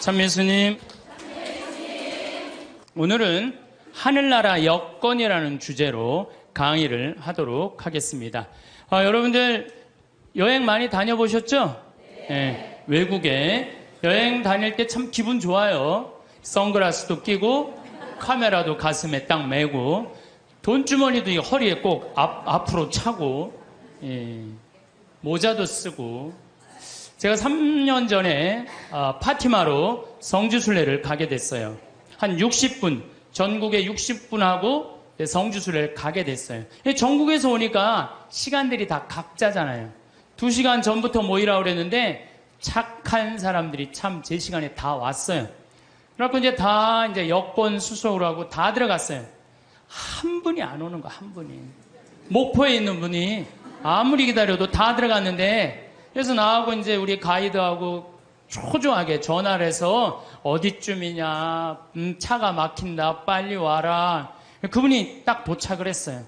참 예수님, 오늘은 하늘나라 여권이라는 주제로 강의를 하도록 하겠습니다. 여러분들 여행 많이 다녀보셨죠? 네, 외국에 여행 다닐 때 참 기분 좋아요. 선글라스도 끼고 카메라도 가슴에 딱 메고 돈주머니도 이 허리에 꼭 앞으로 차고 모자도 쓰고. 제가 3년 전에 파티마로 성지순례를 가게 됐어요. 한 60분, 전국에 60분하고 성지순례를 가게 됐어요. 전국에서 오니까 시간들이 다 각자잖아요. 2시간 전부터 모이라고 그랬는데 착한 사람들이 참 제 시간에 다 왔어요. 그래갖고 이제 여권 수속을 하고 다 들어갔어요. 한 분이 안 오는 거야, 한 분이. 목포에 있는 분이 아무리 기다려도 다 들어갔는데, 그래서 나하고 이제 우리 가이드하고 초조하게 전화를 해서 어디쯤이냐, 차가 막힌다, 빨리 와라. 그분이 딱 도착을 했어요.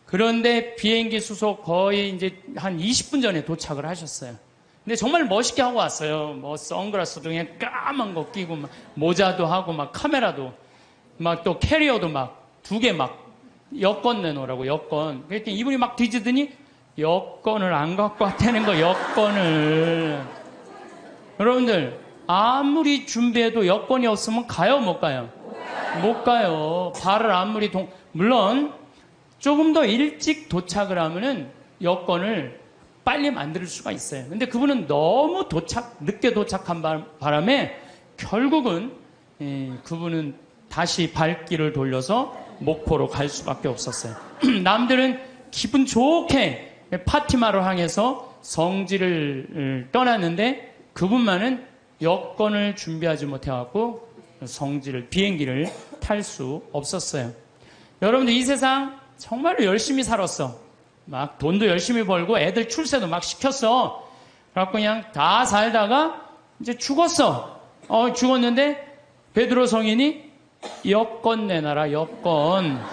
그런데 비행기 수속 거의 이제 한 20분 전에 도착을 하셨어요. 근데 정말 멋있게 하고 왔어요. 뭐 선글라스도 그냥 까만 거 끼고 막 모자도 하고 막 카메라도 막 또 캐리어도 막 2개 막 여권 내놓으라고 여권. 그랬더니 이분이 막 뒤지더니 여권을 안 갖고 왔다는 거, 여권을. 여러분들 아무리 준비해도 여권이 없으면 가요, 못 가요? 못 가요. 발을 아무리 물론 조금 더 일찍 도착을 하면은 여권을 빨리 만들 수가 있어요. 근데 그분은 너무 늦게 도착한 바람에 결국은 그분은 다시 발길을 돌려서 목포로 갈 수밖에 없었어요. 남들은 기분 좋게 파티마를 향해서 성지를 떠났는데 그분만은 여권을 준비하지 못해갖고 비행기를 탈 수 없었어요. 여러분들 이 세상 정말로 열심히 살았어. 막 돈도 열심히 벌고 애들 출세도 막 시켰어. 그래갖고 그냥 다 살다가 이제 죽었어. 죽었는데 베드로 성인이 여권 내놔라, 여권.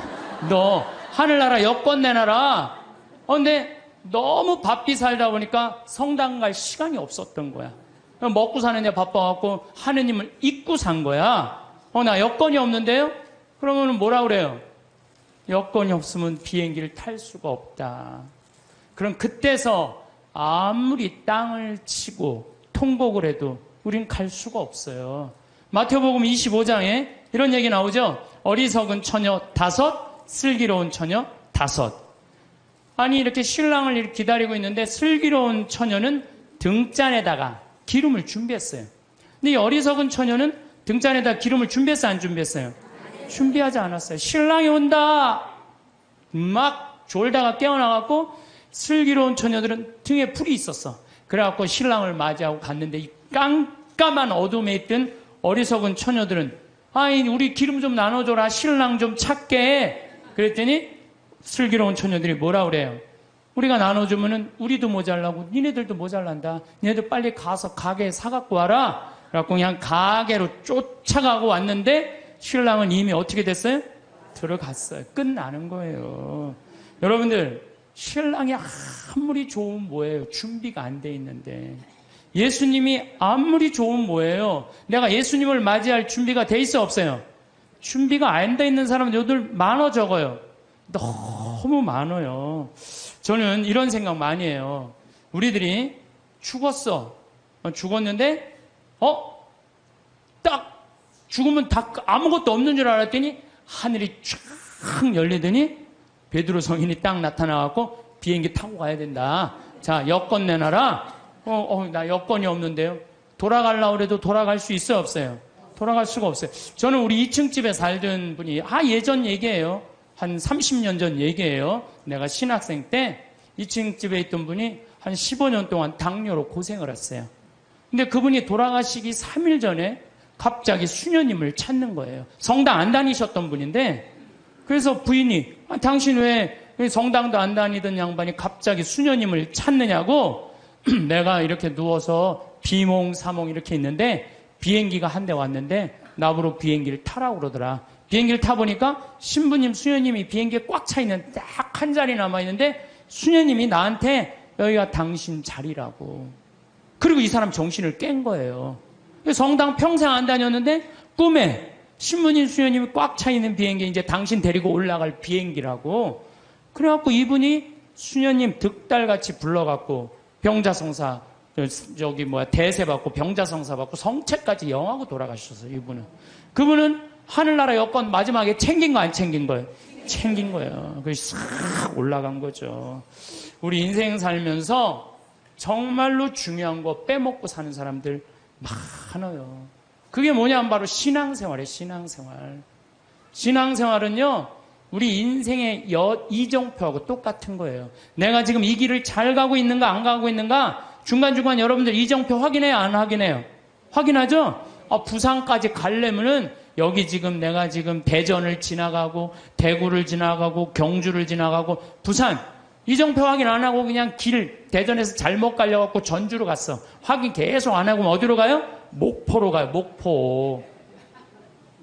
너 하늘나라 여권 내놔라. 근데 너무 바삐 살다 보니까 성당 갈 시간이 없었던 거야. 먹고 사는데 바빠갖고 하느님을 잊고 산 거야. 나 여권이 없는데요? 그러면 뭐라 그래요? 여권이 없으면 비행기를 탈 수가 없다. 그럼 그때서 아무리 땅을 치고 통곡을 해도 우린 갈 수가 없어요. 마태복음 25장에 이런 얘기 나오죠? 어리석은 처녀 5, 슬기로운 처녀 5. 아니 이렇게 신랑을 이렇게 기다리고 있는데 슬기로운 처녀는 등잔에다가 기름을 준비했어요. 근데 이 어리석은 처녀는 등잔에다 기름을 준비했어요, 안 준비했어요? 준비하지 않았어요. 신랑이 온다 막 졸다가 깨어나갖고 슬기로운 처녀들은 등에 불이 있었어. 그래갖고 신랑을 맞이하고 갔는데 이 깜깜한 어둠에 있던 어리석은 처녀들은 우리 기름 좀 나눠줘라, 신랑 좀 찾게. 그랬더니 슬기로운 처녀들이 뭐라 그래요? 우리가 나눠주면은 우리도 모자라고 니네들도 모자란다. 니네들 빨리 가서 가게에 사갖고 와라. 그래갖고 그냥 가게로 쫓아가고 왔는데 신랑은 이미 어떻게 됐어요? 들어갔어요. 끝나는 거예요. 여러분들 신랑이 아무리 좋으면 뭐예요? 준비가 안 돼 있는데. 예수님이 아무리 좋으면 뭐예요? 내가 예수님을 맞이할 준비가 돼 있어, 없어요? 준비가 안 돼 있는 사람들 많아, 적어요? 너무 많아요. 저는 이런 생각 많이 해요. 우리들이 죽었어. 죽었는데 딱 죽으면 다 아무것도 없는 줄 알았더니 하늘이 쫙 열리더니 베드로 성인이 딱 나타나갖고 비행기 타고 가야 된다. 자, 여권 내놔라. 나 여권이 없는데요. 돌아가려고 해도 돌아갈 수 있어요, 없어요? 돌아갈 수가 없어요. 저는 우리 2층 집에 살던 분이 예전 얘기예요. 한 30년 전 얘기예요. 내가 신학생 때 2층 집에 있던 분이 한 15년 동안 당뇨로 고생을 했어요. 근데 그분이 돌아가시기 3일 전에 갑자기 수녀님을 찾는 거예요. 성당 안 다니셨던 분인데, 그래서 부인이 당신 왜 성당도 안 다니던 양반이 갑자기 수녀님을 찾느냐고. 내가 이렇게 누워서 비몽사몽 이렇게 있는데 비행기가 한 대 왔는데 나보고 비행기를 타라고 그러더라. 비행기를 타보니까 신부님, 수녀님이 비행기에 꽉 차 있는 딱 한 자리 남아있는데 수녀님이 나한테 여기가 당신 자리라고. 그리고 이 사람 정신을 깬 거예요. 성당 평생 안 다녔는데 꿈에 신부님, 수녀님이 꽉 차 있는 비행기, 이제 당신 데리고 올라갈 비행기라고. 그래갖고 이분이 수녀님 득달같이 불러갖고 병자성사, 대세 받고 병자성사 받고 성체까지 영하고 돌아가셨어요, 이분은. 그분은 하늘나라 여권 마지막에 챙긴 거 안 챙긴 거예요? 챙긴 거예요. 그래서 싹 올라간 거죠. 우리 인생 살면서 정말로 중요한 거 빼먹고 사는 사람들 많아요. 그게 뭐냐면 바로 신앙생활이에요. 신앙생활. 신앙생활은요, 우리 인생의 이정표하고 똑같은 거예요. 내가 지금 이 길을 잘 가고 있는가 안 가고 있는가 중간중간 여러분들 이정표 확인해요, 안 확인해요? 확인하죠? 부산까지 가려면은 여기 지금 내가 지금 대전을 지나가고 대구를 지나가고 경주를 지나가고 부산 이정표 확인 안 하고 그냥 대전에서 잘못 가려갖고 전주로 갔어. 확인 계속 안 하고 어디로 가요? 목포로 가요. 목포.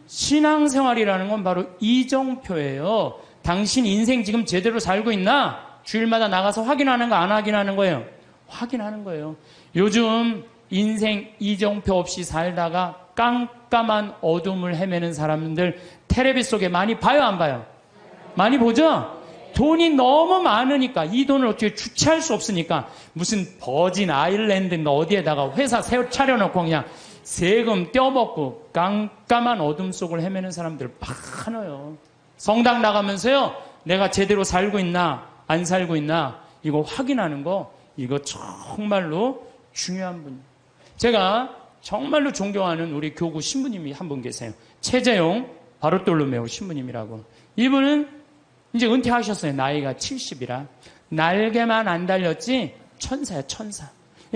신앙생활이라는 건 바로 이정표예요. 당신 인생 지금 제대로 살고 있나? 주일마다 나가서 확인하는 거 안 확인하는 거예요? 확인하는 거예요. 요즘 인생 이정표 없이 살다가 깜깜한 어둠을 헤매는 사람들 텔레비 속에 많이 봐요, 안 봐요? 많이 보죠? 돈이 너무 많으니까 이 돈을 어떻게 주체할 수 없으니까 무슨 버진 아일랜드인가 어디에다가 회사 차려놓고 그냥 세금 떼어먹고 깜깜한 어둠 속을 헤매는 사람들 많아요. 성당 나가면서요, 내가 제대로 살고 있나 안 살고 있나 이거 확인하는 거, 이거 정말로 중요한 분. 제가 정말로 존경하는 우리 교구 신부님이 한 분 계세요. 최재용 바르톨로메오 신부님이라고. 이분은 이제 은퇴하셨어요. 나이가 70이라. 날개만 안 달렸지 천사야, 천사.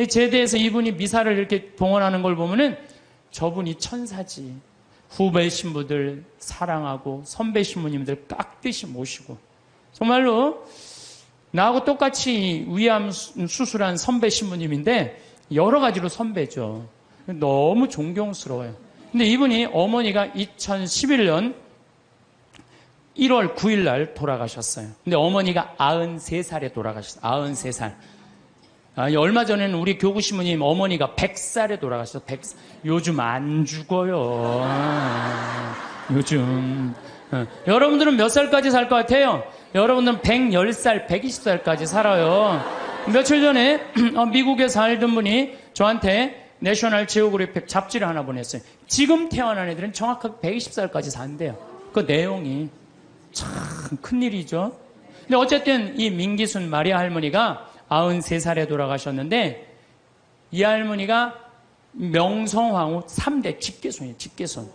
제대해서 이분이 미사를 이렇게 봉헌하는 걸 보면은 저분이 천사지. 후배 신부들 사랑하고 선배 신부님들 깍듯이 모시고 정말로 나하고 똑같이 위암 수술한 선배 신부님인데 여러 가지로 선배죠. 너무 존경스러워요. 근데 이분이 어머니가 2011년 1월 9일 날 돌아가셨어요. 근데 어머니가 93살에 돌아가셨어요. 93살. 얼마 전에는 우리 교구 신부님 어머니가 100살에 돌아가셨어요. 100살. 요즘 안 죽어요. 요즘. 여러분들은 몇 살까지 살 것 같아요? 여러분들은 110살, 120살까지 살아요. 며칠 전에 미국에 살던 분이 저한테 내셔널 지오그래픽 잡지를 하나 보냈어요. 지금 태어난 애들은 정확하게 120살까지 산대요. 그 내용이. 참 큰일이죠. 근데 어쨌든 이 민기순 마리아 할머니가 93살에 돌아가셨는데 이 할머니가 명성황후 3대 직계손이에요. 직계손.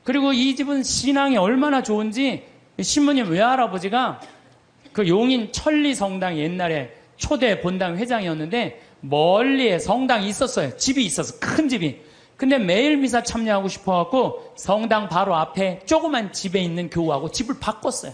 그리고 이 집은 신앙이 얼마나 좋은지 신부님 외할아버지가 그 용인 천리성당 옛날에 초대 본당 회장이었는데 멀리에 성당이 있었어요. 집이 있었어. 큰 집이. 근데 매일 미사 참여하고 싶어갖고 성당 바로 앞에 조그만 집에 있는 교우하고 집을 바꿨어요.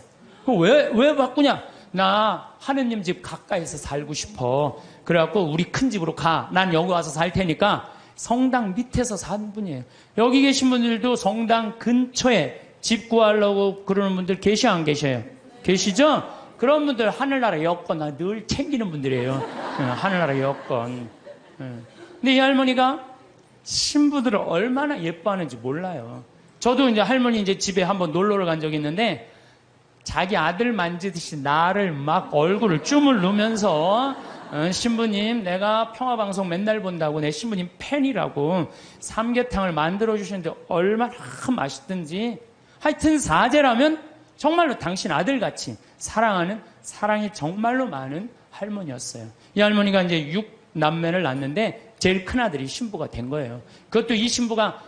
왜 바꾸냐? 나 하느님 집 가까이서 살고 싶어. 그래갖고 우리 큰 집으로 가. 난 여기 와서 살 테니까 성당 밑에서 산 분이에요. 여기 계신 분들도 성당 근처에 집 구하려고 그러는 분들 계셔 안 계셔요? 계시죠? 그런 분들 하늘나라 여권 늘 챙기는 분들이에요. 하늘나라 여권. 근데 이 할머니가 신부들을 얼마나 예뻐하는지 몰라요. 저도 이제 할머니 이제 집에 한번 놀러를 간 적이 있는데 자기 아들 만지듯이 나를 막 얼굴을 쭈물 누면서 신부님 내가 평화방송 맨날 본다고 내 신부님 팬이라고 삼계탕을 만들어주시는데 얼마나 맛있든지 하여튼 사제라면 정말로 당신 아들같이 사랑하는 사랑이 정말로 많은 할머니였어요. 이 할머니가 이제 6남매를 낳는데 제일 큰아들이 신부가 된 거예요. 그것도 이 신부가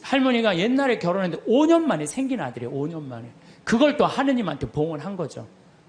할머니가 옛날에 결혼했는데 5년 만에 생긴 아들이에요. 5년 만에. 그걸 또 하느님한테 봉헌한 거죠.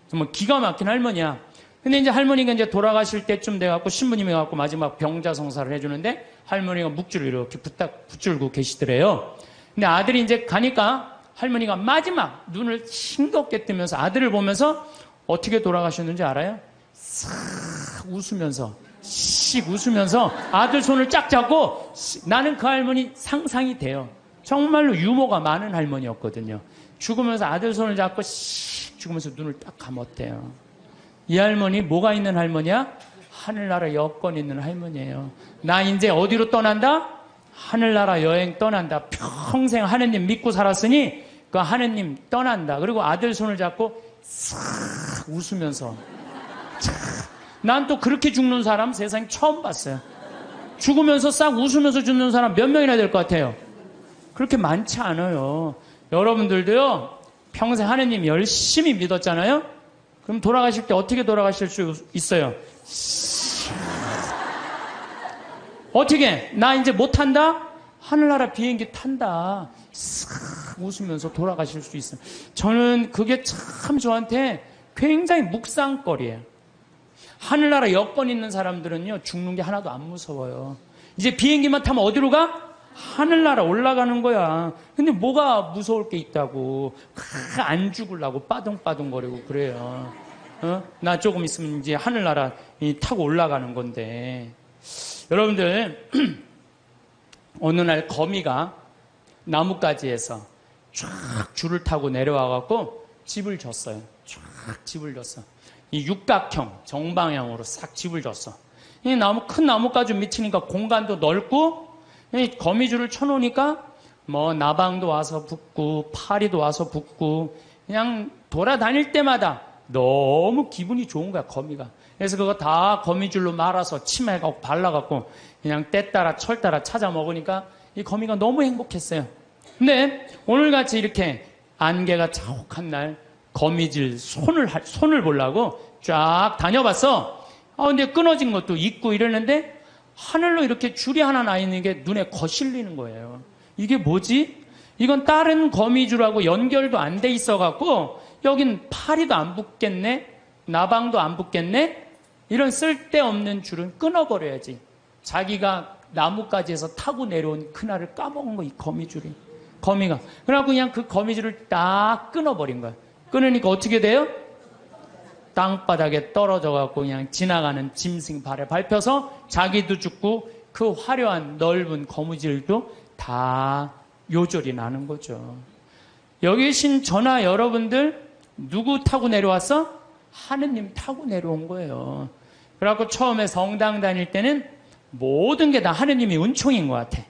정말 기가 막힌 할머니야. 근데 이제 할머니가 이제 돌아가실 때쯤 돼갖고 신부님이 갖고 마지막 병자성사를 해주는데 할머니가 묵주를 이렇게 붙들고 계시더래요. 근데 아들이 이제 가니까 할머니가 마지막 눈을 싱겁게 뜨면서 아들을 보면서 어떻게 돌아가셨는지 알아요? 싹 웃으면서 씩 웃으면서 아들 손을 쫙 잡고 나는 그 할머니 상상이 돼요. 정말로 유머가 많은 할머니였거든요. 죽으면서 아들 손을 잡고 씩 죽으면서 눈을 딱 감았대요. 이 할머니 뭐가 있는 할머니야? 하늘나라 여권 있는 할머니예요. 나 이제 어디로 떠난다? 하늘나라 여행 떠난다. 평생 하느님 믿고 살았으니 그 하느님 떠난다. 그리고 아들 손을 잡고 싹 웃으면서. 난 또 그렇게 죽는 사람 세상에 처음 봤어요. 죽으면서 싹 웃으면서 죽는 사람 몇 명이나 될 것 같아요? 그렇게 많지 않아요. 여러분들도요, 평생 하느님 열심히 믿었잖아요? 그럼 돌아가실 때 어떻게 돌아가실 수 있어요? 어떻게? 나 이제 못 탄다? 하늘나라 비행기 탄다. 싹 웃으면서 돌아가실 수 있어요. 저는 그게 참 저한테 굉장히 묵상거리예요. 하늘나라 여권 있는 사람들은요, 죽는 게 하나도 안 무서워요. 이제 비행기만 타면 어디로 가? 하늘나라 올라가는 거야. 근데 뭐가 무서울 게 있다고. 안 죽으려고 빠둥빠둥거리고 그래요. 나 조금 있으면 이제 하늘나라 타고 올라가는 건데. 여러분들, 어느 날 거미가 나뭇가지에서 쫙 줄을 타고 내려와갖고 집을 졌어요. 쫙 집을 졌어. 이 육각형, 정방향으로 싹 집을 졌어. 이 큰 나뭇가지 밑이니까 공간도 넓고, 이 거미줄을 쳐놓으니까 뭐 나방도 와서 붙고, 파리도 와서 붙고, 그냥 돌아다닐 때마다 너무 기분이 좋은 거야, 거미가. 그래서 그거 다 거미줄로 말아서 치마에 발라갖고 그냥 때 따라 철 따라 찾아 먹으니까 이 거미가 너무 행복했어요. 근데 오늘같이 이렇게 안개가 자욱한 날 거미줄 손을 보려고 쫙 다녀봤어. 근데 끊어진 것도 있고 이러는데 하늘로 이렇게 줄이 하나 나 있는 게 눈에 거슬리는 거예요. 이게 뭐지? 이건 다른 거미줄하고 연결도 안 돼 있어갖고 여긴 파리도 안 붙겠네? 나방도 안 붙겠네? 이런 쓸데없는 줄은 끊어버려야지. 자기가 나뭇가지에서 타고 내려온 그날을 까먹은 거야, 이 거미줄이. 거미가. 그래갖고 그냥 그 거미줄을 딱 끊어버린 거야. 끊으니까 어떻게 돼요? 땅바닥에 떨어져갖고 그냥 지나가는 짐승 발에 밟혀서 자기도 죽고 그 화려한 넓은 거미줄도 다 요절이 나는 거죠. 여기 계신 저나 여러분들 누구 타고 내려왔어? 하느님 타고 내려온 거예요. 그래갖고 처음에 성당 다닐 때는 모든 게 다 하느님이 은총인 것 같아.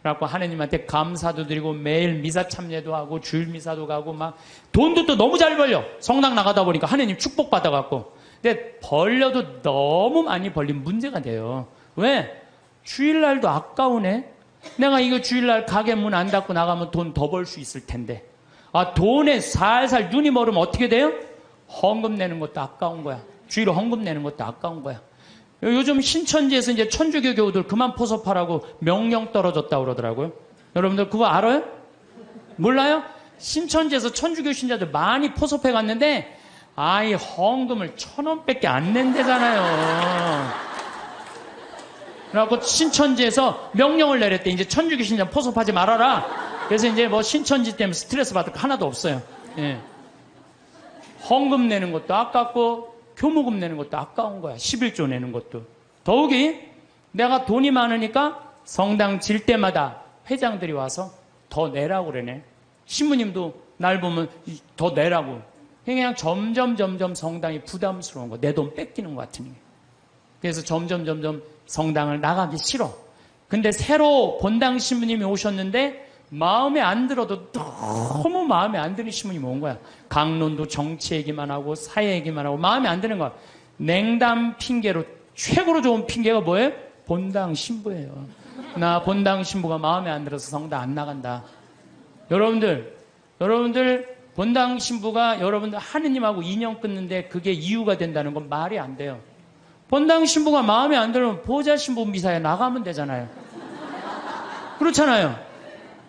그래갖고 하느님한테 감사도 드리고 매일 미사 참여도 하고 주일 미사도 가고 막 돈도 또 너무 잘 벌려. 성당 나가다 보니까 하느님 축복 받아갖고. 근데 벌려도 너무 많이 벌리면 문제가 돼요. 왜? 주일날도 아까우네. 내가 이거 주일날 가게 문 안 닫고 나가면 돈 더 벌 수 있을 텐데. 돈에 살살 눈이 멀으면 어떻게 돼요? 헌금 내는 것도 아까운 거야. 주일에 헌금 내는 것도 아까운 거야. 요즘 신천지에서 이제 천주교 교우들 그만 포섭하라고 명령 떨어졌다고 그러더라고요. 여러분들 그거 알아요? 몰라요? 신천지에서 천주교 신자들 많이 포섭해 갔는데 아이 헌금을 1,000원밖에 안 낸대잖아요. 그래갖고 신천지에서 명령을 내렸대. 이제 천주교 신자 포섭하지 말아라. 그래서 이제 뭐 신천지 때문에 스트레스 받을 거 하나도 없어요. 예. 헌금 내는 것도 아깝고 교무금 내는 것도 아까운 거야. 11조 내는 것도. 더욱이 내가 돈이 많으니까 성당 질 때마다 회장들이 와서 더 내라고 그러네. 신부님도 날 보면 더 내라고. 그냥 점점 성당이 부담스러운 거. 내 돈 뺏기는 것 같은 게. 그래서 점점 성당을 나가기 싫어. 근데 새로 본당 신부님이 오셨는데 마음에 안 들어도 너무 마음에 안 드는 신부님이 온 거야. 강론도 정치 얘기만 하고 사회 얘기만 하고 마음에 안 드는 거야. 냉담 핑계로 최고로 좋은 핑계가 뭐예요? 본당 신부예요. 나 본당 신부가 마음에 안 들어서 성당 안 나간다. 여러분들 본당 신부가 여러분들 하느님하고 인연 끊는데 그게 이유가 된다는 건 말이 안 돼요. 본당 신부가 마음에 안 들면 보좌 신부 미사에 나가면 되잖아요. 그렇잖아요.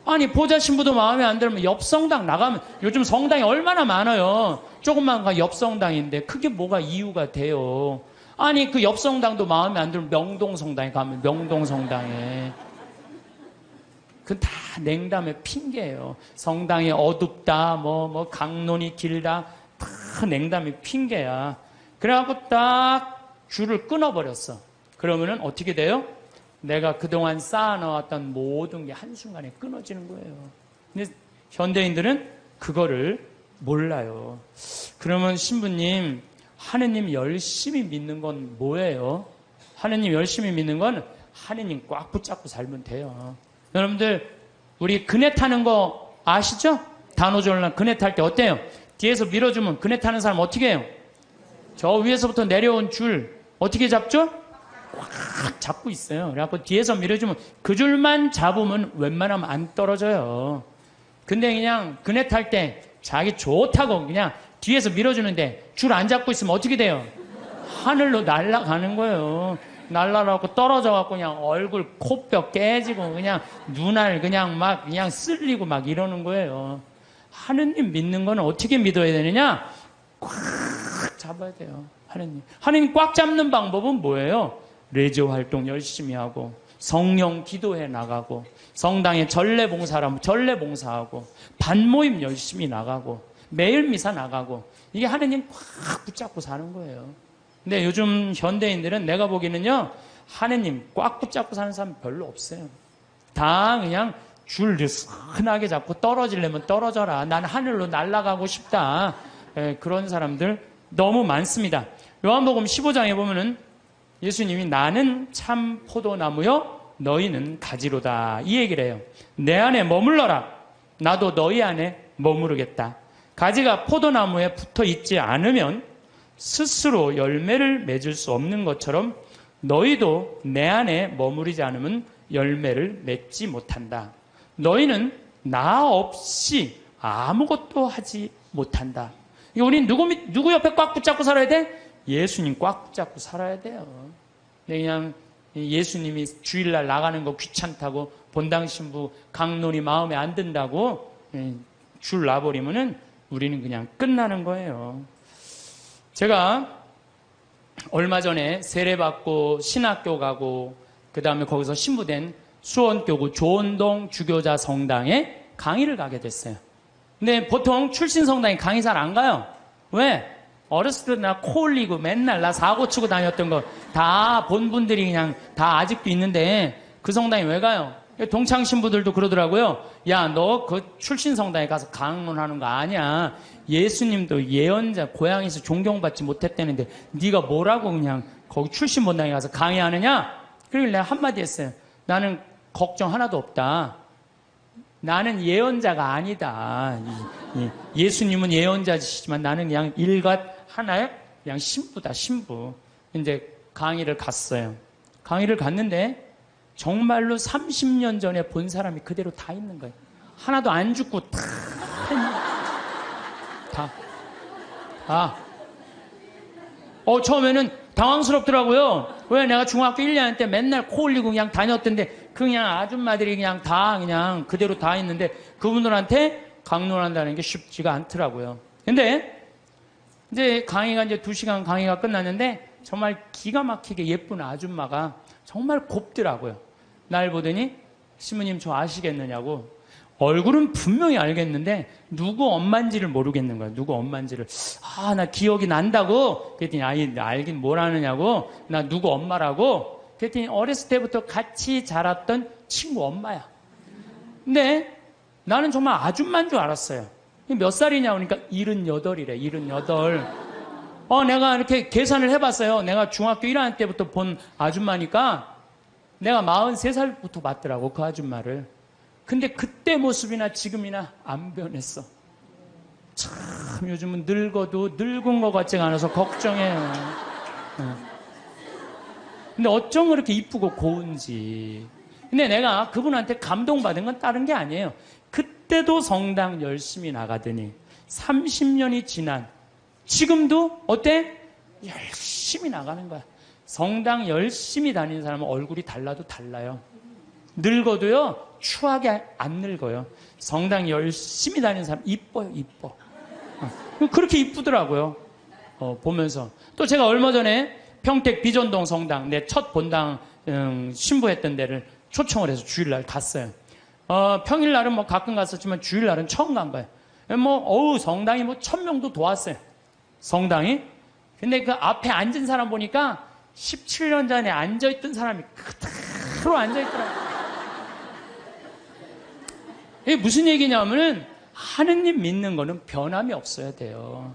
아니 보좌 신부도 마음에 안 들면 옆 성당 나가면, 요즘 성당이 얼마나 많아요. 조금만 가 옆 성당인데 그게 뭐가 이유가 돼요. 아니 그 옆 성당도 마음에 안 들면 명동 성당에 가면 명동 성당에. 그건 다 냉담의 핑계예요. 성당이 어둡다, 뭐 강론이 길다, 다 냉담의 핑계야. 그래갖고 딱 줄을 끊어버렸어. 그러면은 어떻게 돼요? 내가 그동안 쌓아놓았던 모든 게 한순간에 끊어지는 거예요. 근데 현대인들은 그거를 몰라요. 그러면 신부님, 하느님 열심히 믿는 건 뭐예요? 하느님 열심히 믿는 건 하느님 꽉 붙잡고 살면 돼요. 여러분들 우리 그네 타는 거 아시죠? 단오절날 그네 탈 때 어때요? 뒤에서 밀어주면 그네 타는 사람 어떻게 해요? 저 위에서부터 내려온 줄 어떻게 잡죠? 꽉 잡고 있어요. 그래갖고 뒤에서 밀어주면 그 줄만 잡으면 웬만하면 안 떨어져요. 근데 그냥 그네 탈 때 자기 좋다고 그냥 뒤에서 밀어주는데 줄 안 잡고 있으면 어떻게 돼요? 하늘로 날아가는 거예요. 날아가고 떨어져갖고 그냥 얼굴 코뼈 깨지고 그냥 눈알 그냥 막 그냥 쓸리고 막 이러는 거예요. 하느님 믿는 거는 어떻게 믿어야 되느냐? 꽉 잡아야 돼요. 하느님 꽉 잡는 방법은 뭐예요? 레저 활동 열심히 하고 성령 기도해 나가고 성당에 전례 봉사라면 전례 봉사하고 반모임 열심히 나가고 매일 미사 나가고 이게 하느님 꽉 붙잡고 사는 거예요. 근데 요즘 현대인들은 내가 보기에는요 하느님 꽉 붙잡고 사는 사람 별로 없어요. 다 그냥 줄 흔하게 잡고 떨어지려면 떨어져라. 난 하늘로 날아가고 싶다. 그런 사람들 너무 많습니다. 요한복음 15장에 보면은 예수님이 나는 참 포도나무요 너희는 가지로다 이 얘기를 해요. 내 안에 머물러라. 나도 너희 안에 머무르겠다. 가지가 포도나무에 붙어 있지 않으면 스스로 열매를 맺을 수 없는 것처럼 너희도 내 안에 머무르지 않으면 열매를 맺지 못한다. 너희는 나 없이 아무것도 하지 못한다. 우린 누구 옆에 꽉 붙잡고 살아야 돼? 예수님 꽉 붙잡고 살아야 돼요. 그냥 예수님이 주일날 나가는 거 귀찮다고 본당 신부 강론이 마음에 안 든다고 줄 놔버리면은 우리는 그냥 끝나는 거예요. 제가 얼마 전에 세례받고 신학교 가고 그 다음에 거기서 신부된 수원교구 조원동 주교자 성당에 강의를 가게 됐어요. 근데 보통 출신 성당에 강의 잘 안 가요. 왜? 어렸을 때 나 코 흘리고 맨날 나 사고 치고 다녔던 거 다 본 분들이 그냥 다 아직도 있는데 그 성당에 왜 가요? 동창 신부들도 그러더라고요. 야, 너 그 출신 성당에 가서 강론하는 거 아니야. 예수님도 예언자 고향에서 존경받지 못했다는데 네가 뭐라고 그냥 거기 출신 본당에 가서 강의하느냐? 그러길래 내가 한마디 했어요. 나는 걱정 하나도 없다. 나는 예언자가 아니다. 예수님은 예언자시지만 나는 그냥 일갓 하나의 그냥 신부다, 신부. 이제 강의를 갔어요. 강의를 갔는데 정말로 30년 전에 본 사람이 그대로 다 있는 거예요. 하나도 안 죽고 다. 처음에는 당황스럽더라고요. 왜 내가 중학교 1학년 때 맨날 코 흘리고 그냥 다녔던데 그냥 아줌마들이 그냥 다 그냥 그대로 다 있는데 그분들한테 강론한다는 게 쉽지가 않더라고요. 근데 이제 강의가 이제 2시간 강의가 끝났는데 정말 기가 막히게 예쁜 아줌마가 정말 곱더라고요. 날 보더니 신부님 저 아시겠느냐고. 얼굴은 분명히 알겠는데 누구 엄마인지를 모르겠는 거예요. 누구 엄마인지를. 나 기억이 난다고. 그랬더니 알긴 뭘 아느냐고. 나 누구 엄마라고. 그랬더니 어렸을 때부터 같이 자랐던 친구 엄마야. 근데 나는 정말 아줌마인 줄 알았어요. 몇 살이냐 그러니까 78이래. 78. 내가 이렇게 계산을 해봤어요. 내가 중학교 1학년 때부터 본 아줌마니까 내가 43살부터 봤더라고 그 아줌마를. 근데 그때 모습이나 지금이나 안 변했어. 참 요즘은 늙어도 늙은 것 같지가 않아서 걱정해요. 근데 어쩜 그렇게 이쁘고 고운지. 근데 내가 그분한테 감동받은 건 다른 게 아니에요. 그때도 성당 열심히 나가더니 30년이 지난 지금도 어때? 열심히 나가는 거야. 성당 열심히 다니는 사람은 얼굴이 달라도 달라요. 늙어도요 추하게 안 늙어요. 성당 열심히 다니는 사람 이뻐요. 이뻐. 그렇게 이쁘더라고요. 보면서. 또 제가 얼마 전에 평택 비전동 성당 내 첫 본당 신부했던 데를 초청을 해서 주일날 갔어요. 평일날은 뭐 가끔 갔었지만 주일날은 처음 간 거예요. 성당이 1000명도 도왔어요. 성당이. 근데 그 앞에 앉은 사람 보니까 17년 전에 앉아있던 사람이 그대로 앉아있더라고요. 이게 무슨 얘기냐면은 하느님 믿는 거는 변함이 없어야 돼요.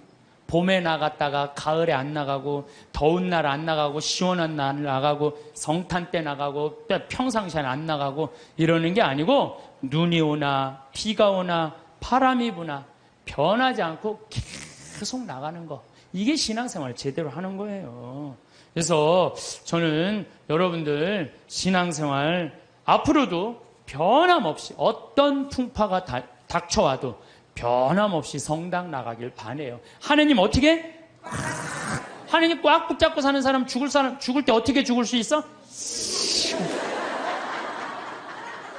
봄에 나갔다가 가을에 안 나가고, 더운 날 안 나가고, 시원한 날 나가고, 성탄 때 나가고, 평상시에는 안 나가고 이러는 게 아니고, 눈이 오나 비가 오나 바람이 부나 변하지 않고 계속 나가는 거, 이게 신앙생활 제대로 하는 거예요. 그래서 저는 여러분들 신앙생활 앞으로도 변함없이 어떤 풍파가 닥쳐와도 변함없이 성당 나가길 바라요. 하느님 어떻게? 하느님 꽉 붙잡고 사는 사람 죽을 때 어떻게 죽을 수 있어?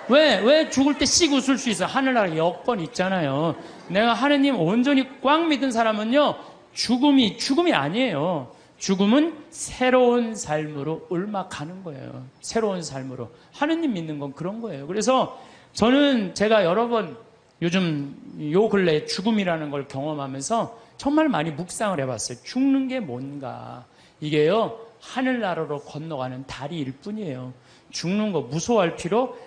왜 죽을 때 씩 웃을 수 있어? 하늘나라 여건 있잖아요. 내가 하느님 온전히 꽉 믿은 사람은요, 죽음이 아니에요. 죽음은 새로운 삶으로 옮아가는 거예요. 새로운 삶으로. 하느님 믿는 건 그런 거예요. 그래서 저는 제가 여러 번 요즘 요 근래에 죽음이라는 걸 경험하면서 정말 많이 묵상을 해봤어요. 죽는 게 뭔가. 이게요, 하늘나라로 건너가는 다리일 뿐이에요. 죽는 거 무서워할 필요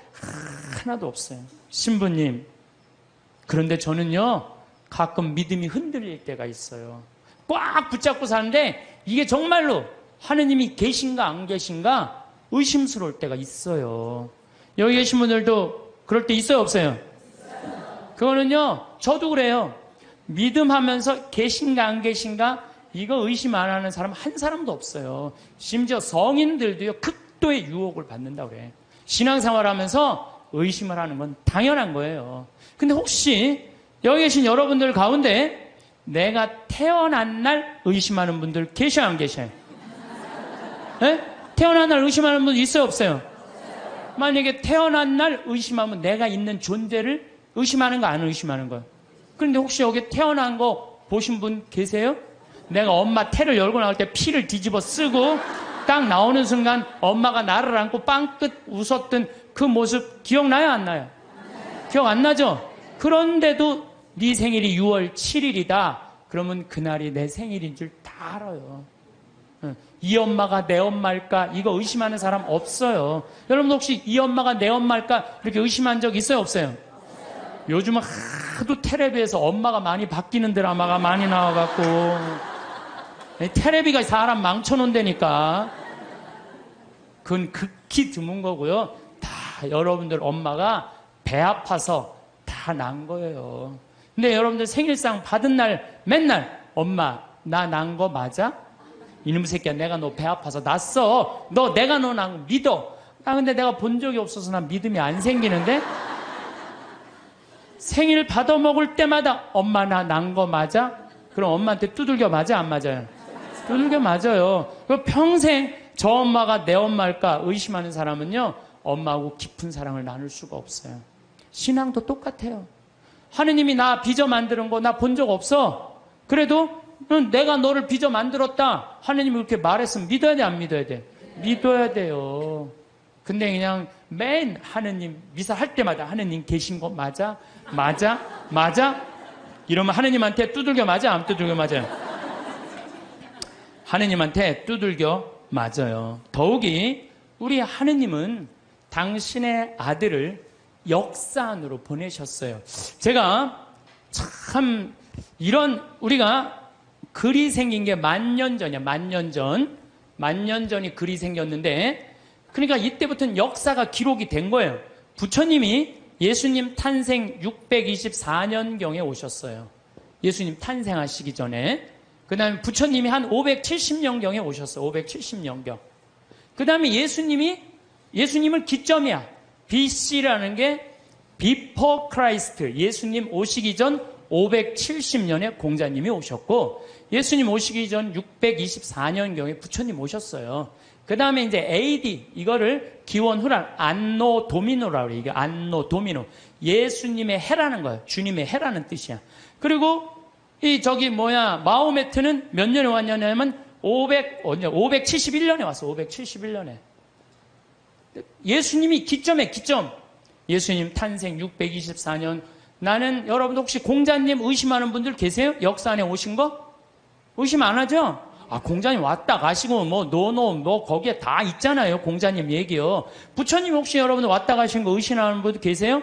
하나도 없어요. 신부님, 그런데 저는요, 가끔 믿음이 흔들릴 때가 있어요. 꽉 붙잡고 사는데 이게 정말로 하느님이 계신가 안 계신가 의심스러울 때가 있어요. 여기 계신 분들도 그럴 때 있어요, 없어요? 그거는요, 저도 그래요. 믿음하면서 계신가 안 계신가 이거 의심 안 하는 사람 한 사람도 없어요. 심지어 성인들도요, 극도의 유혹을 받는다고 그래. 신앙생활하면서 의심을 하는 건 당연한 거예요. 근데 혹시 여기 계신 여러분들 가운데 내가 태어난 날 의심하는 분들 계셔 안 계셔요? 네? 태어난 날 의심하는 분 있어요, 없어요? 만약에 태어난 날 의심하면 내가 있는 존재를 의심하는 거 안 의심하는 거예요? 그런데 혹시 여기 태어난 거 보신 분 계세요? 내가 엄마 태를 열고 나올 때 피를 뒤집어 쓰고 딱 나오는 순간 엄마가 나를 안고 빵긋 웃었던 그 모습 기억나요, 안 나요? 기억 안 나죠? 그런데도 네 생일이 6월 7일이다. 그러면 그날이 내 생일인 줄 다 알아요. 이 엄마가 내 엄마일까? 이거 의심하는 사람 없어요. 여러분 혹시 이 엄마가 내 엄마일까? 이렇게 의심한 적 있어요, 없어요? 요즘은 하도 텔레비에서 엄마가 많이 바뀌는 드라마가 많이 나와갖고 텔레비가 사람 망쳐놓는다니까. 그건 극히 드문 거고요. 다 여러분들 엄마가 배 아파서 다 난 거예요. 근데 여러분들 생일상 받은 날 맨날 엄마 나 난 거 맞아? 이놈의 새끼야, 내가 너 배 아파서 났어. 너 내가 너 난 거 믿어. 근데 내가 본 적이 없어서 난 믿음이 안 생기는데. 생일 받아 먹을 때마다 엄마 나 난 거 맞아? 그럼 엄마한테 두들겨 맞아, 안 맞아요? 두들겨 맞아요. 평생 저 엄마가 내 엄마일까 의심하는 사람은요, 엄마하고 깊은 사랑을 나눌 수가 없어요. 신앙도 똑같아요. 하느님이 나 빚어 만드는 거 나 본 적 없어. 그래도 내가 너를 빚어 만들었다. 하느님이 그렇게 말했으면 믿어야 돼, 안 믿어야 돼? 믿어야 돼요. 근데 그냥 맨 하느님 미사 할 때마다 하느님 계신 거 맞아? 맞아? 맞아? 이러면 하느님한테 두들겨 맞아? 안 두들겨 맞아요? 하느님한테 두들겨 맞아요. 더욱이 우리 하느님은 당신의 아들을 역사 안으로 보내셨어요. 제가 참 이런 우리가 글이 생긴 게 만년 전이야. 만년 전이 글이 생겼는데, 그러니까 이때부터는 역사가 기록이 된 거예요. 부처님이 예수님 탄생 624년경에 오셨어요. 예수님 탄생하시기 전에. 그 다음에 부처님이 한 570년경에 오셨어요. 570년경. 그 다음에 예수님을 기점이야. BC라는 게 Before Christ. 예수님 오시기 전 570년에 공자님이 오셨고, 예수님 오시기 전 624년경에 부처님 오셨어요. 그 다음에 이제 AD, 이거를 기원 후란 안노 도미노라고 그래요. 이게 안노 도미노. 예수님의 해라는 거예요. 주님의 해라는 뜻이야. 그리고 마호메트는 몇 년에 왔냐면 571년에 왔어. 571년에. 예수님이 기점. 예수님 탄생 624년. 나는 여러분 혹시 공자님 의심하는 분들 계세요? 역사 안에 오신 거? 의심 안 하죠? 공자님 왔다 가시고 뭐 거기에 다 있잖아요. 공자님 얘기요. 부처님 혹시 여러분 왔다 가신 거 의심하는 분들 계세요?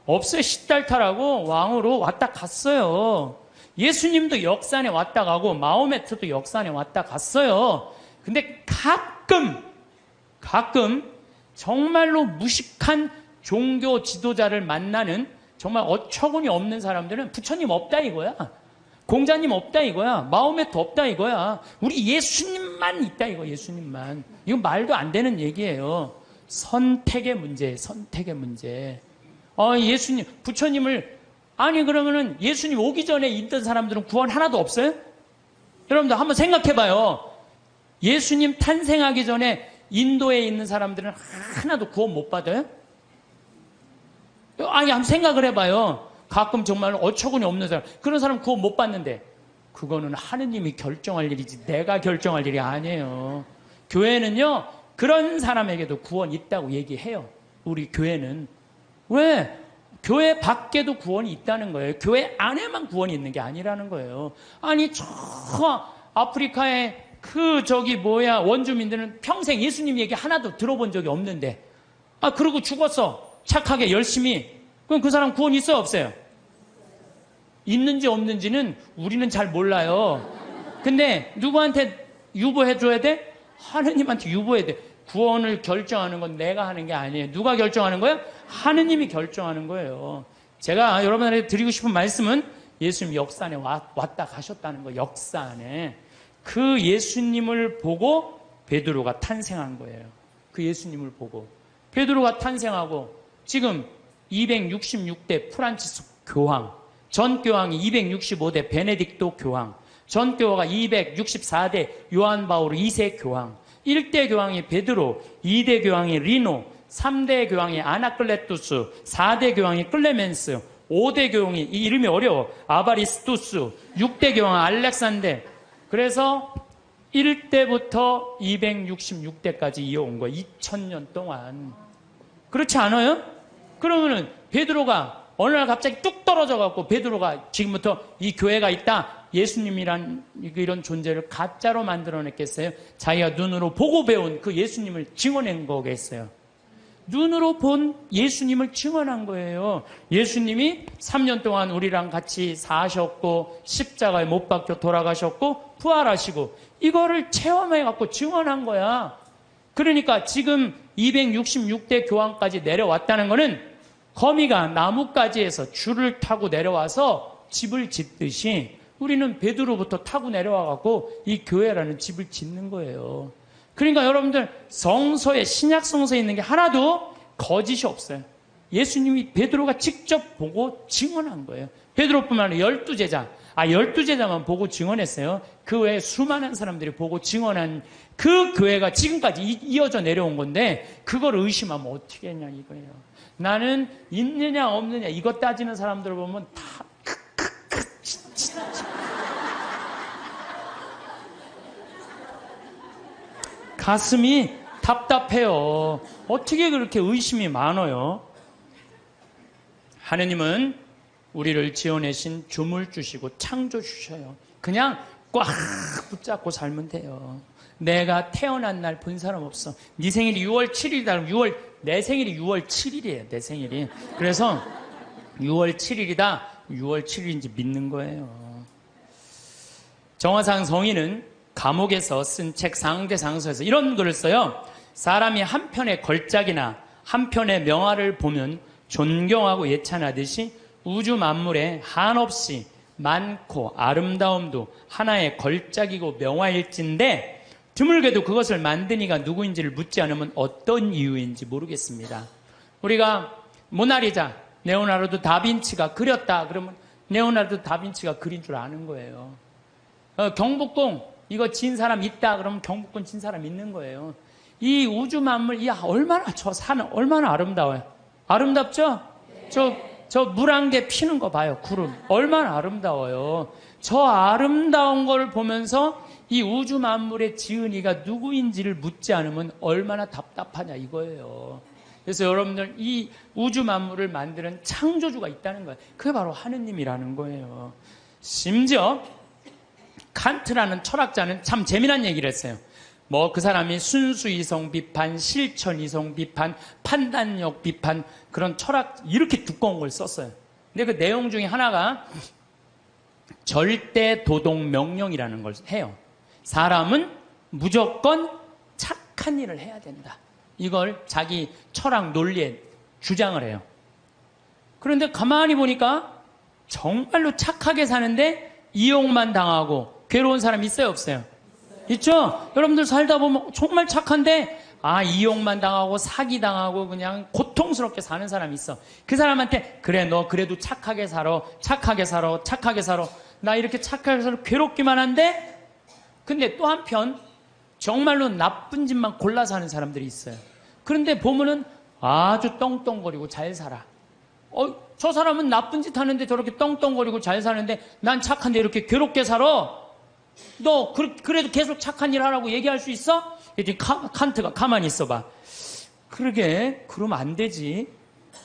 없어요. 시달타라고 왕으로 왔다 갔어요. 예수님도 역산에 왔다 가고 마호메트도 역산에 왔다 갔어요. 근데 가끔 정말로 무식한 종교 지도자를 만나는 정말 어처구니 없는 사람들은 부처님 없다 이거야. 공자님 없다 이거야. 마호메트 없다 이거야. 우리 예수님만 있다 이거. 예수님만. 이건 말도 안 되는 얘기예요. 선택의 문제. 예수님, 부처님을 아니 그러면은 예수님 오기 전에 있던 사람들은 구원 하나도 없어요? 여러분들 한번 생각해봐요. 예수님 탄생하기 전에 인도에 있는 사람들은 하나도 구원 못 받아요? 아니 한번 생각을 해봐요. 가끔 정말 어처구니 없는 사람, 그런 사람 구원 못 받는데 그거는 하느님이 결정할 일이지 내가 결정할 일이 아니에요. 교회는요 그런 사람에게도 구원 있다고 얘기해요. 우리 교회는. 왜? 교회 밖에도 구원이 있다는 거예요. 교회 안에만 구원이 있는 게 아니라는 거예요. 아니 저 아프리카의 원주민들은 평생 예수님 얘기 하나도 들어본 적이 없는데 그러고 죽었어. 착하게 열심히. 그럼 그 사람 구원 있어요 없어요? 있는지 없는지는 우리는 잘 몰라요. 근데 누구한테 유보해 줘야 돼? 하느님한테 유보해야 돼. 구원을 결정하는 건 내가 하는 게 아니에요. 누가 결정하는 거예요? 하느님이 결정하는 거예요. 제가 여러분한테 드리고 싶은 말씀은 예수님 역사 안에 왔다 가셨다는 거예요. 역사 안에. 그 예수님을 보고 베드로가 탄생한 거예요. 그 예수님을 보고 베드로가 탄생하고 지금 266대 프란치스 교황, 전 교황이 265대 베네딕토 교황, 전 교황이 264대 요한 바오로 2세 교황, 1대 교황이 베드로, 2대 교황이 리노, 3대 교황이 아나클레투스, 4대 교황이 클레멘스, 5대 교황이 이 이름이 어려워 아바리스투스, 6대 교황 알렉산데. 그래서 1대부터 266대까지 이어온 거예요. 2000년 동안. 그렇지 않아요? 그러면은 베드로가 어느 날 갑자기 뚝 떨어져 갖고 베드로가 지금부터 이 교회가 있다. 예수님이란 이런 존재를 가짜로 만들어냈겠어요? 자기가 눈으로 보고 배운 그 예수님을 증언한 거겠어요? 눈으로 본 예수님을 증언한 거예요. 예수님이 3년 동안 우리랑 같이 사셨고 십자가에 못 박혀 돌아가셨고 부활하시고 이거를 체험해 갖고 증언한 거야. 그러니까 지금 266대 교황까지 내려왔다는 거는 거미가 나뭇가지에서 줄을 타고 내려와서 집을 짓듯이 우리는 베드로부터 타고 내려와 갖고 이 교회라는 집을 짓는 거예요. 그러니까 여러분들 성서에 신약 성서에 있는 게 하나도 거짓이 없어요. 예수님이 베드로가 직접 보고 증언한 거예요. 베드로뿐만 아니라 12제자. 12제자만 보고 증언했어요. 그 외에 수많은 사람들이 보고 증언한 그 교회가 지금까지 이어져 내려온 건데 그걸 의심하면 어떻게 했냐 이거예요. 나는 있느냐 없느냐 이것 따지는 사람들을 보면 다 가슴이 답답해요. 어떻게 그렇게 의심이 많아요? 하느님은 우리를 지어내신 주물주시고 창조주셔요. 그냥 꽉 붙잡고 살면 돼요. 내가 태어난 날 본 사람 없어. 네 생일이 6월 7일이다. 내 생일이 6월 7일이에요. 내 생일이. 그래서 6월 7일이다. 6월 7일인지 믿는 거예요. 정화상 성인은 감옥에서 쓴 책 상대상서에서 이런 글을 써요. 사람이 한 편의 걸작이나 한 편의 명화를 보면 존경하고 예찬하듯이 우주 만물에 한없이 많고 아름다움도 하나의 걸작이고 명화일진데 드물게도 그것을 만든 이가 누구인지를 묻지 않으면 어떤 이유인지 모르겠습니다. 우리가 모나리자, 레오나르도 다빈치가 그렸다 그러면 레오나르도 다빈치가 그린 줄 아는 거예요. 경복궁 이거 진 사람 있다 그러면 경복궁 진 사람 있는 거예요. 이 우주 만물, 얼마나 저 산은 얼마나 아름다워요. 아름답죠? 저 물 한 개 피는 거 봐요. 구름 얼마나 아름다워요. 저 아름다운 걸 보면서 이 우주 만물의 지은이가 누구인지를 묻지 않으면 얼마나 답답하냐 이거예요. 그래서 여러분들 이 우주 만물을 만드는 창조주가 있다는 거예요. 그게 바로 하느님이라는 거예요. 심지어 칸트라는 철학자는 참 재미난 얘기를 했어요. 그 사람이 순수이성 비판, 실천이성 비판, 판단력 비판 그런 철학 이렇게 두꺼운 걸 썼어요. 근데 그 내용 중에 하나가 절대 도덕 명령이라는 걸 해요. 사람은 무조건 착한 일을 해야 된다. 이걸 자기 철학 논리에 주장을 해요. 그런데 가만히 보니까 정말로 착하게 사는데 이용만 당하고 괴로운 사람 있어요, 없어요? 있죠? 여러분들 살다 보면 정말 착한데 이용만 당하고 사기당하고 그냥 고통스럽게 사는 사람이 있어. 그 사람한테 그래 너 그래도 착하게 살아, 착하게 살아, 착하게 살아. 나 이렇게 착하게 살아 괴롭기만 한데, 근데 또 한편 정말로 나쁜 짓만 골라 사는 사람들이 있어요. 그런데 보면은 아주 떵떵거리고 잘 살아. 저 사람은 나쁜 짓 하는데 저렇게 떵떵거리고 잘 사는데 난 착한데 이렇게 괴롭게 살아. 너 그래도 계속 착한 일 하라고 얘기할 수 있어? 이제 칸트가 가만히 있어봐. 그러게 그러면 안 되지.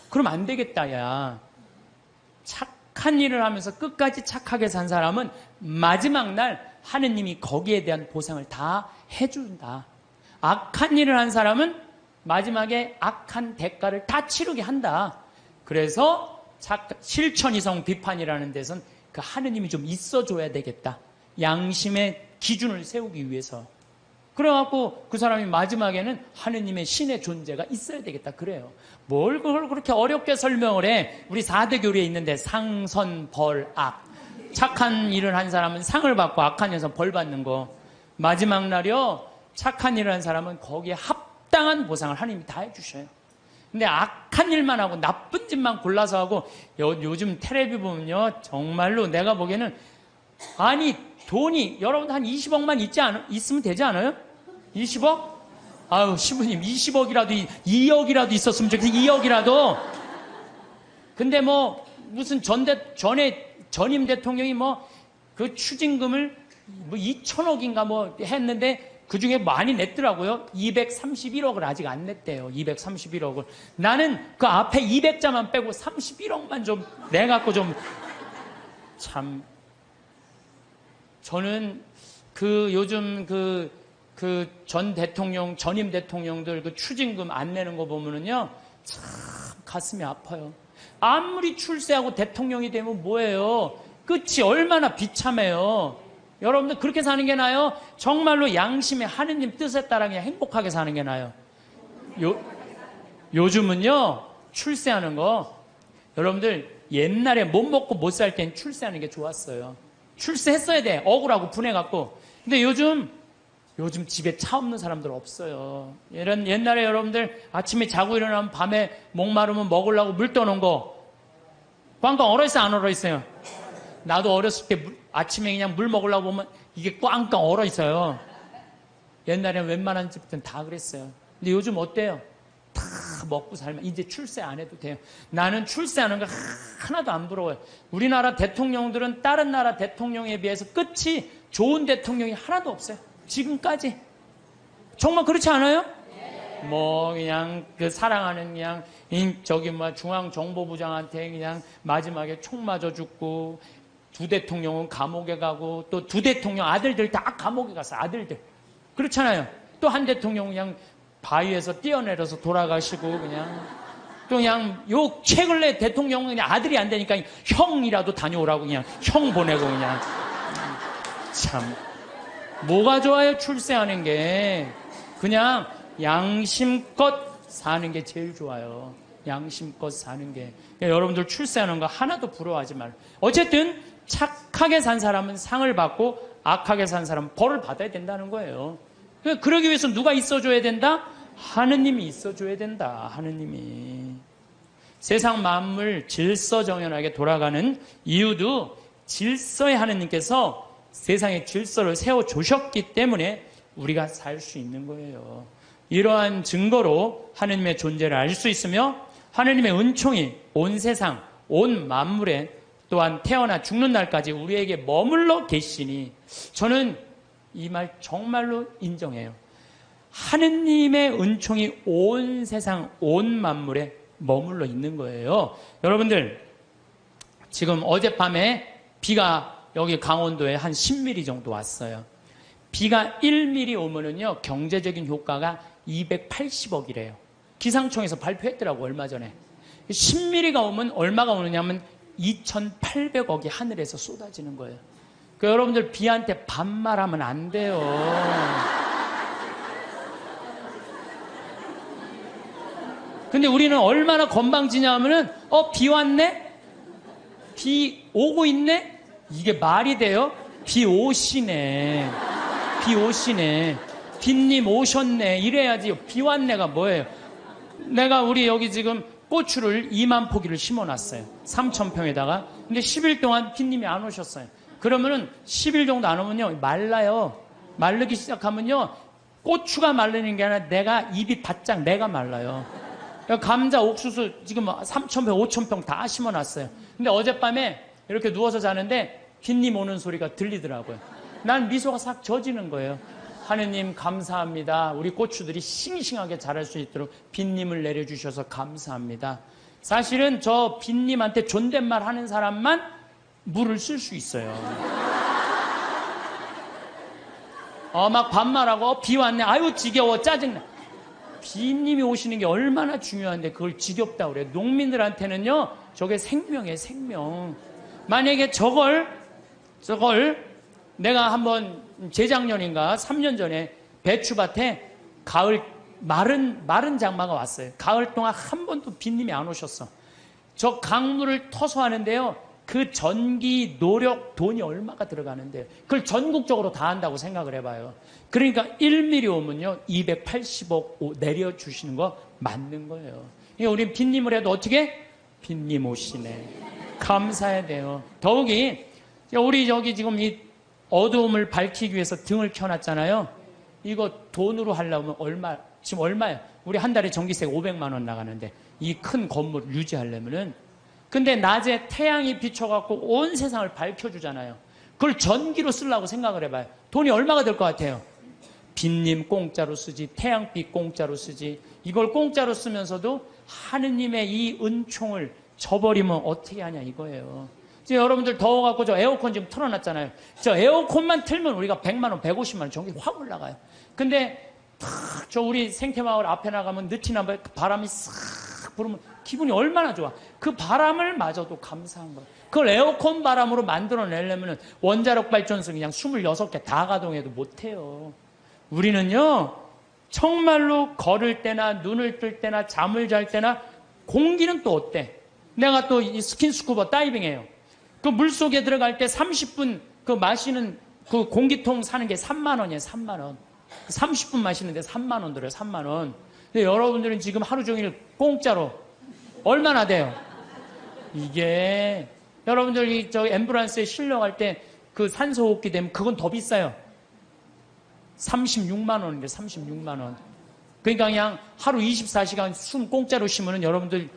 그럼 안 되겠다 야. 착한 일을 하면서 끝까지 착하게 산 사람은 마지막 날 하느님이 거기에 대한 보상을 다 해준다. 악한 일을 한 사람은 마지막에 악한 대가를 다 치르게 한다. 그래서 실천이성 비판이라는 데선 그 하느님이 좀 있어줘야 되겠다. 양심의 기준을 세우기 위해서. 그래갖고 그 사람이 마지막에는 하느님의 신의 존재가 있어야 되겠다. 그래요. 뭘 그걸 그렇게 어렵게 설명을 해. 우리 4대 교리에 있는데 상, 선, 벌, 악. 착한 일을 한 사람은 상을 받고 악한 일에서 벌 받는 거. 마지막 날이요. 착한 일을 한 사람은 거기에 합당한 보상을 하느님이 다 해주셔요. 근데 악한 일만 하고 나쁜 짓만 골라서 하고 요즘 텔레비 보면요. 정말로 내가 보기에는 돈이 여러분 한 20억만 있으면 되지 않아요? 20억? 아유 신부님 20억이라도 2억이라도 있었으면 좋겠어요. 2억이라도. 근데 뭐 무슨 전임 대통령이 그 추징금을 2천억인가 했는데 그 중에 많이 냈더라고요. 231억을 아직 안 냈대요. 231억을. 나는 그 앞에 200자만 빼고 31억만 좀 내갖고 좀 참. 저는 요즘 전 대통령, 전임 대통령들 그 추징금 안 내는 거 보면은요, 참 가슴이 아파요. 아무리 출세하고 대통령이 되면 뭐예요? 끝이 얼마나 비참해요. 여러분들 그렇게 사는 게 나아요? 정말로 양심의 하느님 뜻에 따라 그냥 행복하게 사는 게 나아요. 요즘은요, 출세하는 거, 여러분들 옛날에 못 먹고 못 살 땐 출세하는 게 좋았어요. 출세했어야 돼. 억울하고 분해갖고. 근데 요즘 집에 차 없는 사람들 없어요. 옛날에 여러분들 아침에 자고 일어나면 밤에 목마르면 먹으려고 물 떠놓은 거. 꽝꽝 얼어있어요? 안 얼어있어요? 나도 어렸을 때 아침에 그냥 물 먹으려고 보면 이게 꽝꽝 얼어있어요. 옛날에는 웬만한 집들은 다 그랬어요. 근데 요즘 어때요? 다 먹고 살면 이제 출세 안 해도 돼요. 나는 출세하는 거 하나도 안 부러워요. 우리나라 대통령들은 다른 나라 대통령에 비해서 끝이 좋은 대통령이 하나도 없어요. 지금까지. 정말 그렇지 않아요? 그냥 사랑하는 그냥 중앙정보부장한테 그냥 마지막에 총 맞아 죽고, 두 대통령은 감옥에 가고, 또 두 대통령 아들들 다 감옥에 갔어. 아들들. 그렇잖아요. 또 한 대통령 그냥 바위에서 뛰어내려서 돌아가시고, 또 그냥 최근에 대통령은 그냥 아들이 안 되니까 형이라도 다녀오라고 그냥 형 보내고 그냥. 참. 뭐가 좋아요? 출세하는 게. 그냥 양심껏 사는 게 제일 좋아요. 양심껏 사는 게. 그러니까 여러분들 출세하는 거 하나도 부러워하지 말고. 어쨌든 착하게 산 사람은 상을 받고 악하게 산 사람은 벌을 받아야 된다는 거예요. 그러기 위해서 누가 있어줘야 된다? 하느님이 있어줘야 된다. 하느님이. 세상 만물 질서정연하게 돌아가는 이유도 질서의 하느님께서 세상의 질서를 세워주셨기 때문에 우리가 살 수 있는 거예요. 이러한 증거로 하느님의 존재를 알 수 있으며 하느님의 은총이 온 세상, 온 만물에 또한 태어나 죽는 날까지 우리에게 머물러 계시니 저는 이 말 정말로 인정해요. 하느님의 은총이 온 세상, 온 만물에 머물러 있는 거예요. 여러분들, 지금 어젯밤에 비가 여기 강원도에 한 10mm 정도 왔어요. 비가 1mm 오면은요, 경제적인 효과가 280억이래요. 기상청에서 발표했더라고, 얼마 전에. 10mm가 오면 얼마가 오느냐면 2,800억이 하늘에서 쏟아지는 거예요. 그 여러분들 비한테 반말하면 안 돼요. 근데 우리는 얼마나 건방지냐 하면은 비 왔네? 비 오고 있네? 이게 말이 돼요? 비 오시네. 비 오시네. 빗님 오셨네. 이래야지. 비 왔네가 뭐예요? 내가 우리 여기 지금 고추를 2만 포기를 심어놨어요. 3,000평에다가. 근데 10일 동안 빗님이 안 오셨어요. 그러면은 10일 정도 안 오면요, 말라요. 마르기 시작하면요, 고추가 마르는 게 아니라 내가 입이 바짝 내가 말라요. 감자, 옥수수 지금 3,000평, 5,000평 다 심어놨어요. 근데 어젯밤에 이렇게 누워서 자는데 빗님 오는 소리가 들리더라고요. 난 미소가 싹 젖이는 거예요. 하느님 감사합니다. 우리 고추들이 싱싱하게 자랄 수 있도록 빗님을 내려주셔서 감사합니다. 사실은 저 빗님한테 존댓말 하는 사람만 물을 쓸 수 있어요. 막 반말하고 비 왔네. 아유 지겨워 짜증나. 빗님이 오시는 게 얼마나 중요한데 그걸 지겹다고 그래요. 농민들한테는요 저게 생명이에요. 생명. 만약에 저걸 내가 한번 재작년인가 3년 전에 배추밭에 가을 마른 장마가 왔어요. 가을 동안 한 번도 빗님이 안 오셨어. 저 강물을 터서 하는데요. 그 전기, 노력, 돈이 얼마가 들어가는데요. 그걸 전국적으로 다 한다고 생각을 해봐요. 그러니까 1mm 오면요 280억 내려주시는 거 맞는 거예요. 그러니까 우린 빗님을 해도 어떻게? 빗님 오시네. 감사해야 돼요. 더욱이 우리 저기 지금 이 어두움을 밝히기 위해서 등을 켜놨잖아요. 이거 돈으로 하려면 지금 얼마예요? 우리 한 달에 전기세 500만 원 나가는데 이 큰 건물 유지하려면은. 근데 낮에 태양이 비춰갖고 온 세상을 밝혀주잖아요. 그걸 전기로 쓰려고 생각을 해봐요. 돈이 얼마가 될 것 같아요? 빗님 공짜로 쓰지, 태양빛 공짜로 쓰지. 이걸 공짜로 쓰면서도 하느님의 이 은총을 저버리면 어떻게 하냐 이거예요. 지금 여러분들 더워갖고 저 에어컨 지금 틀어놨잖아요. 저 에어컨만 틀면 우리가 100만 원, 150만 원 전기 확 올라가요. 근데 저 우리 생태마을 앞에 나가면 느티나 바람이 싹 불으면 기분이 얼마나 좋아. 그 바람을 마저도 감사한 거예요. 그걸 에어컨 바람으로 만들어내려면 원자력 발전소 그냥 26개 다 가동해도 못해요. 우리는요 정말로 걸을 때나 눈을 뜰 때나 잠을 잘 때나 공기는 또 어때? 내가 또 이 스킨스쿠버 다이빙해요. 그 물속에 들어갈 때 30분 그 마시는 그 공기통 사는 게 3만 원이에요. 3만 원. 30분 마시는데 3만 원 들어요. 3만 원. 근데 여러분들은 지금 하루 종일 공짜로 얼마나 돼요? 이게 여러분들이 저 앰뷸런스에 실려갈 때 그 산소호흡기 되면 그건 더 비싸요. 36만 원인데 36만 원. 그러니까 그냥 하루 24시간 숨 공짜로 쉬면은 여러분들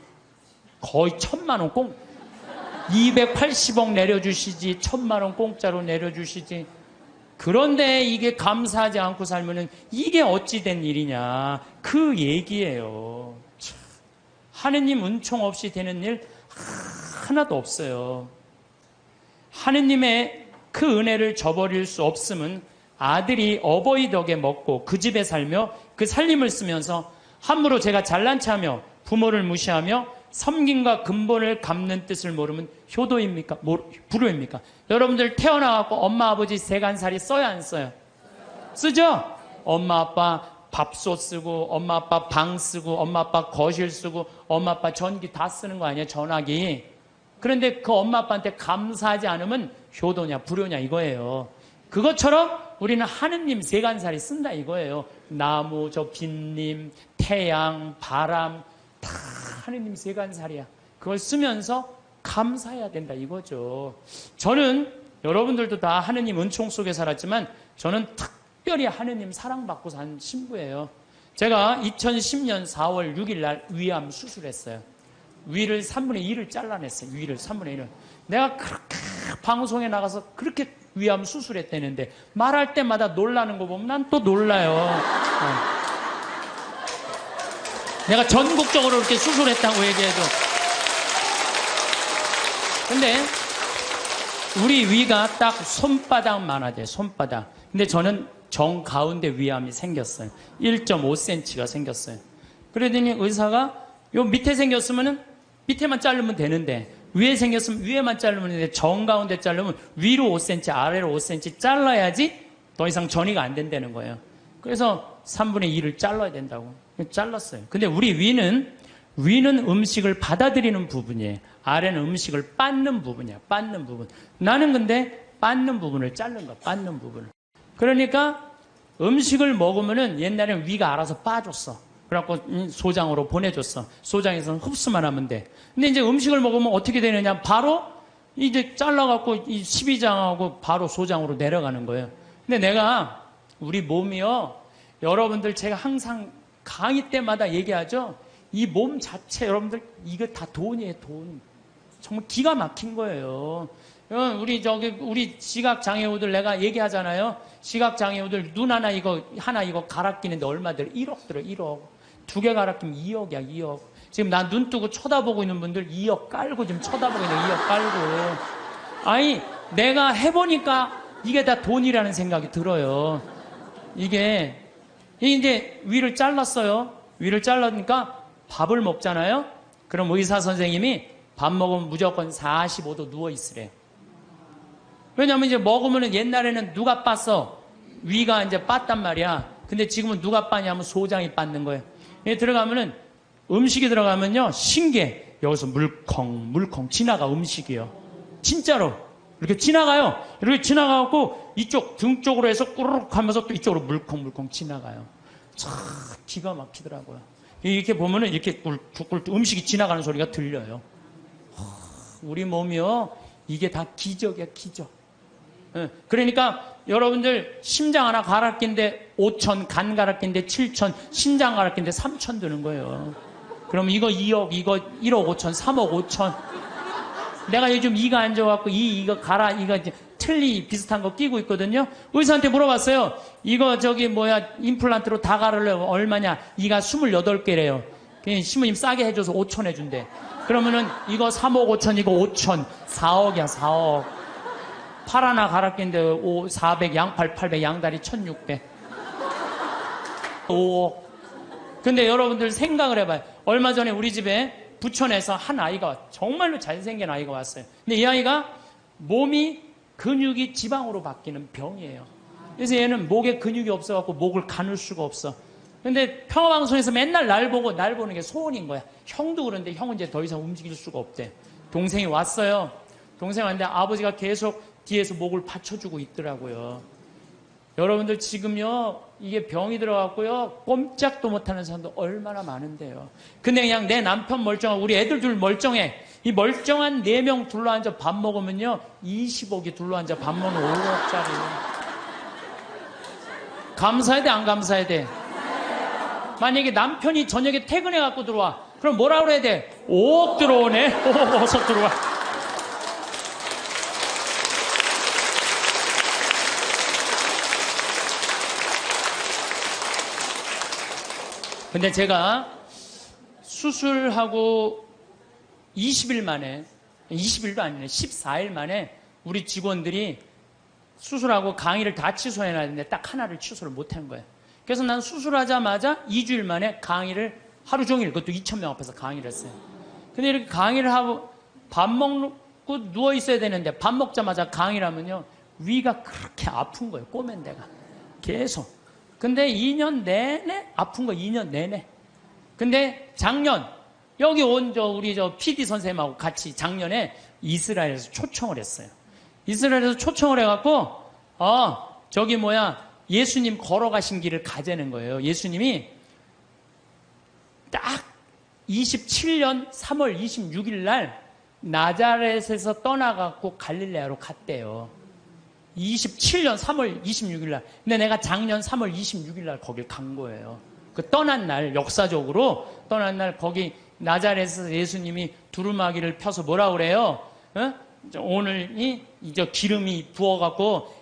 거의 1,000만 원 280억 내려주시지 1,000만 원 공짜로 내려주시지. 그런데 이게 감사하지 않고 살면은 이게 어찌 된 일이냐 그 얘기예요. 하느님 은총 없이 되는 일 하나도 없어요. 하느님의 그 은혜를 저버릴 수 없음은 아들이 어버이 덕에 먹고 그 집에 살며 그 살림을 쓰면서 함부로 제가 잘난 체하며 부모를 무시하며 섬김과 근본을 갚는 뜻을 모르면 효도입니까? 불효입니까? 여러분들 태어나갖고 엄마 아버지 세간살이 써야 안 써요? 쓰죠? 엄마 아빠 밥솥 쓰고 엄마 아빠 방 쓰고 엄마 아빠 거실 쓰고 엄마 아빠 전기 다 쓰는 거 아니에요? 전화기. 그런데 그 엄마 아빠한테 감사하지 않으면 효도냐 불효냐 이거예요. 그것처럼 우리는 하느님 세간살이 쓴다 이거예요. 나무, 저 빗님, 태양, 바람 다 하느님 세간살이야. 그걸 쓰면서 감사해야 된다 이거죠. 저는 여러분들도 다 하느님 은총 속에 살았지만 저는 특별히 하느님 사랑받고 산 신부예요. 제가 2010년 4월 6일 날 위암 수술했어요. 위를 3분의 1을 잘라냈어요. 위를 3분의 1을. 내가 그렇게 방송에 나가서 그렇게 위암 수술했다는데 말할 때마다 놀라는 거 보면 난 또 놀라요. 내가 전국적으로 이렇게 수술했다고 얘기해도. 근데 우리 위가 딱 손바닥만 돼요. 손바닥. 근데 저는 정 가운데 위암이 생겼어요. 1.5cm가 생겼어요. 그러더니 의사가 요 밑에 생겼으면은 밑에만 자르면 되는데 위에 생겼으면 위에만 자르면 되는데 정가운데 자르면 위로 5cm, 아래로 5cm 잘라야지 더 이상 전이가 안 된다는 거예요. 그래서 3분의 2를 잘라야 된다고. 잘랐어요. 근데 우리 위는 음식을 받아들이는 부분이에요. 아래는 음식을 빻는 부분이야. 빻는 부분. 나는 근데 빻는 부분을 자른 거야. 빻는 부분을. 그러니까 음식을 먹으면은 옛날에는 위가 알아서 빠졌어. 그래갖고 소장으로 보내줬어. 소장에서는 흡수만 하면 돼. 근데 이제 음식을 먹으면 어떻게 되느냐? 바로 이제 잘라갖고 이 12장하고 바로 소장으로 내려가는 거예요. 근데 내가 우리 몸이요. 여러분들 제가 항상 강의 때마다 얘기하죠. 이 몸 자체 여러분들 이거 다 돈이에요. 돈. 정말 기가 막힌 거예요. 우리 시각장애우들 내가 얘기하잖아요. 시각장애우들 눈 하나 이거 갈아 끼는데 얼마 들어? 1억 들어. 1억. 2개 갈아 끼면 2억이야. 2억. 지금 나 눈 뜨고 쳐다보고 있는 분들 2억 깔고 지금 쳐다보고 있는 2억 깔고. 아니 내가 해보니까 이게 다 돈이라는 생각이 들어요. 이게 이제 위를 잘랐어요. 위를 잘라니까 밥을 먹잖아요. 그럼 의사 선생님이 밥 먹으면 무조건 45도 누워 있으래. 왜냐면 이제 먹으면은 옛날에는 누가 빻어? 위가 이제 빻단 말이야. 근데 지금은 누가 빻냐면 소장이 빻는 거예요. 들어가면은 음식이 들어가면요 신기해. 여기서 물컹 지나가 음식이요. 진짜로 이렇게 지나가요. 이렇게 지나가고 이쪽 등 쪽으로 해서 꾸르륵 하면서 또 이쪽으로 물컹 지나가요. 참 기가 막히더라고요. 이렇게 보면은 이렇게 꿀꿀 음식이 지나가는 소리가 들려요. 우리 몸이요 이게 다 기적이야 기적. 그러니까 여러분들 심장 하나 갈아 낀데 5천, 간 갈아 낀데 7천, 심장 갈아 낀데 3천 드는 거예요. 그럼 이거 2억, 이거 1억 5천, 3억 5천. 내가 요즘 이가 안 좋아갖고 이거 갈아, 이거 이제 틀니 비슷한 거 끼고 있거든요. 의사한테 물어봤어요. 이거 임플란트로 다 갈으려면 얼마냐? 이가 28개래요. 신부님 싸게 해줘서 5천 해준대. 그러면은 이거 3억 5천, 이거 5천, 4억이야 4억. 팔 하나 갈아 낀데 400, 양팔 800, 양다리 1600. 5억. 근데 여러분들 생각을 해봐요. 얼마 전에 우리 집에 부천에서 한 아이가 정말로 잘생긴 아이가 왔어요. 근데 이 아이가 몸이 근육이 지방으로 바뀌는 병이에요. 그래서 얘는 목에 근육이 없어갖고 목을 가눌 수가 없어. 근데 평화방송에서 맨날 날 보는 게 소원인 거야. 형도 그런데 형은 이제 더 이상 움직일 수가 없대. 동생이 왔어요. 동생 왔는데 아버지가 계속 뒤에서 목을 받쳐주고 있더라고요. 여러분들 지금요 이게 병이 들어갔고요 꼼짝도 못하는 사람도 얼마나 많은데요. 근데 그냥 내 남편 멀쩡하고 우리 애들 둘 멀쩡해. 이 멀쩡한 4명 둘러앉아 밥 먹으면요 20억이 둘러앉아 밥 먹는 5억짜리. 감사해야 돼 안 감사해야 돼? 만약에 남편이 저녁에 퇴근해 갖고 들어와 그럼 뭐라 그래야 돼? 5억 들어오네. 5억 어서 들어와. 근데 제가 수술하고 20일 만에, 20일도 아니네, 14일 만에 우리 직원들이 수술하고 강의를 다 취소해놨는데 딱 하나를 취소를 못한 거예요. 그래서 난 수술하자마자 2주일 만에 강의를 하루 종일, 그것도 2,000명 앞에서 강의를 했어요. 근데 이렇게 강의를 하고 밥 먹고 누워 있어야 되는데 밥 먹자마자 강의를 하면요, 위가 그렇게 아픈 거예요. 꼬맨 데가. 계속. 근데 2년 내내 아픈 거 2년 내내. 근데 작년 여기 온 우리 PD 선생님하고 같이 작년에 이스라엘에서 초청을 했어요. 이스라엘에서 초청을 해갖고 예수님 걸어가신 길을 가자는 거예요. 예수님이 딱 27년 3월 26일 날 나자렛에서 떠나갖고 갈릴레아로 갔대요. 27년 3월 26일 날. 근데 내가 작년 3월 26일 날 거길 간 거예요. 그 떠난 날, 역사적으로 떠난 날 거기 나자렛에서 예수님이 두루마기를 펴서 뭐라 그래요? 오늘 이제 기름이 부어갖고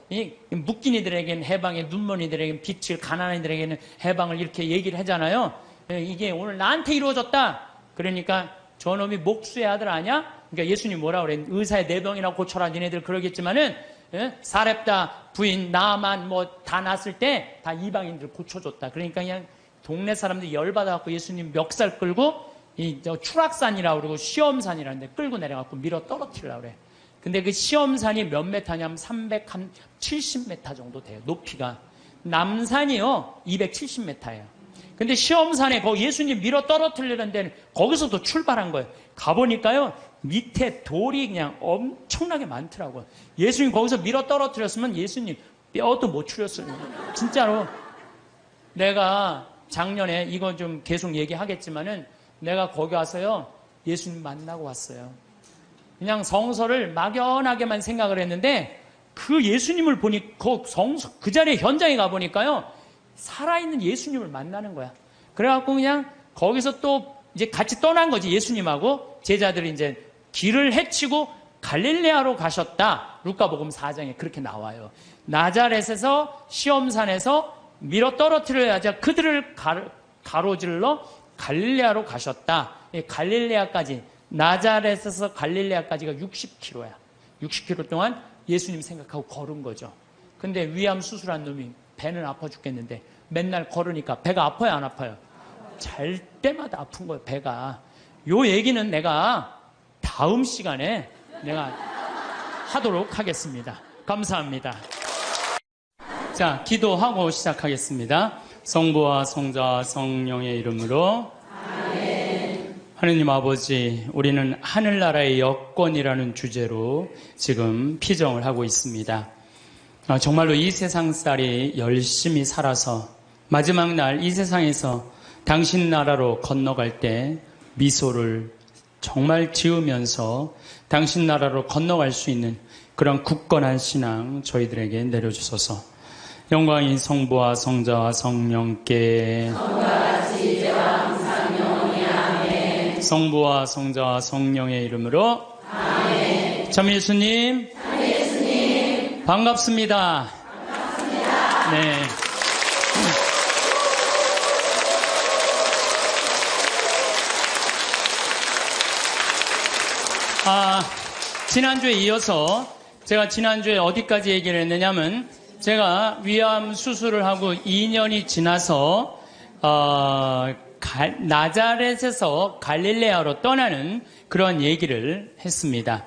묶인 이들에게는 해방의 눈먼이들에게는 빛을, 가난한 이들에게는 해방을 이렇게 얘기를 하잖아요. 이게 오늘 나한테 이루어졌다. 그러니까 저놈이 목수의 아들 아냐? 그러니까 예수님 뭐라 그래? 의사의 내 병이나 고쳐라. 니네들 그러겠지만은 사렙다 부인 나만 다 났을 때 다 이방인들 고쳐줬다. 그러니까 그냥 동네 사람들이 열받아갖고 예수님 멱살 끌고 저 추락산이라고 그러고 시험산이라는데 끌고 내려갖고 밀어 떨어뜨리려고 그래. 근데 그 시험산이 몇 메타냐면 370m 정도 돼요. 높이가. 남산이요 270m예요. 근데 시험산에 거기 예수님 밀어 떨어뜨리는 데는 거기서도 출발한 거예요. 가보니까요 밑에 돌이 그냥 엄청나게 많더라고요. 예수님 거기서 밀어 떨어뜨렸으면 예수님 뼈도 못 추렸어요. 진짜로. 내가 작년에 이건 좀 계속 얘기하겠지만은 내가 거기 와서요 예수님 만나고 왔어요. 그냥 성서를 막연하게만 생각을 했는데 그 예수님을 보니 그 자리에 현장에 가보니까요 살아있는 예수님을 만나는 거야. 그래갖고 그냥 거기서 또 이제 같이 떠난 거지. 예수님하고 제자들이 이제 길을 헤치고 갈릴레아로 가셨다. 루카복음 4장에 그렇게 나와요. 나자렛에서 시험산에서 밀어 떨어뜨려야자 그들을 가로질러 갈릴레아로 가셨다. 갈릴레아까지, 나자렛에서 갈릴레아까지가 60km야. 60km 동안 예수님 생각하고 걸은 거죠. 근데 위암 수술한 놈이 배는 아파 죽겠는데 맨날 걸으니까 배가 아파요, 안 아파요? 잘 때마다 아픈 거예요, 배가. 요 얘기는 내가 다음 시간에 내가 하도록 하겠습니다. 감사합니다. 자, 기도하고 시작하겠습니다. 성부와 성자와 성령의 이름으로. 아멘. 하느님 아버지, 우리는 하늘나라의 여권이라는 주제로 지금 피정을 하고 있습니다. 정말로 이 세상살이 열심히 살아서 마지막 날 이 세상에서 당신 나라로 건너갈 때 미소를 정말 지으면서 당신 나라로 건너갈 수 있는 그런 굳건한 신앙 저희들에게 내려주소서. 영광이 성부와 성자와 성령께 성부와 성자와 성령의 이름으로. 아멘. 참 예수님, 반갑습니다. 네. 지난주에 이어서 제가 지난주에 어디까지 얘기를 했느냐면 제가 위암 수술을 하고 2년이 지나서 나자렛에서 갈릴레아로 떠나는 그런 얘기를 했습니다.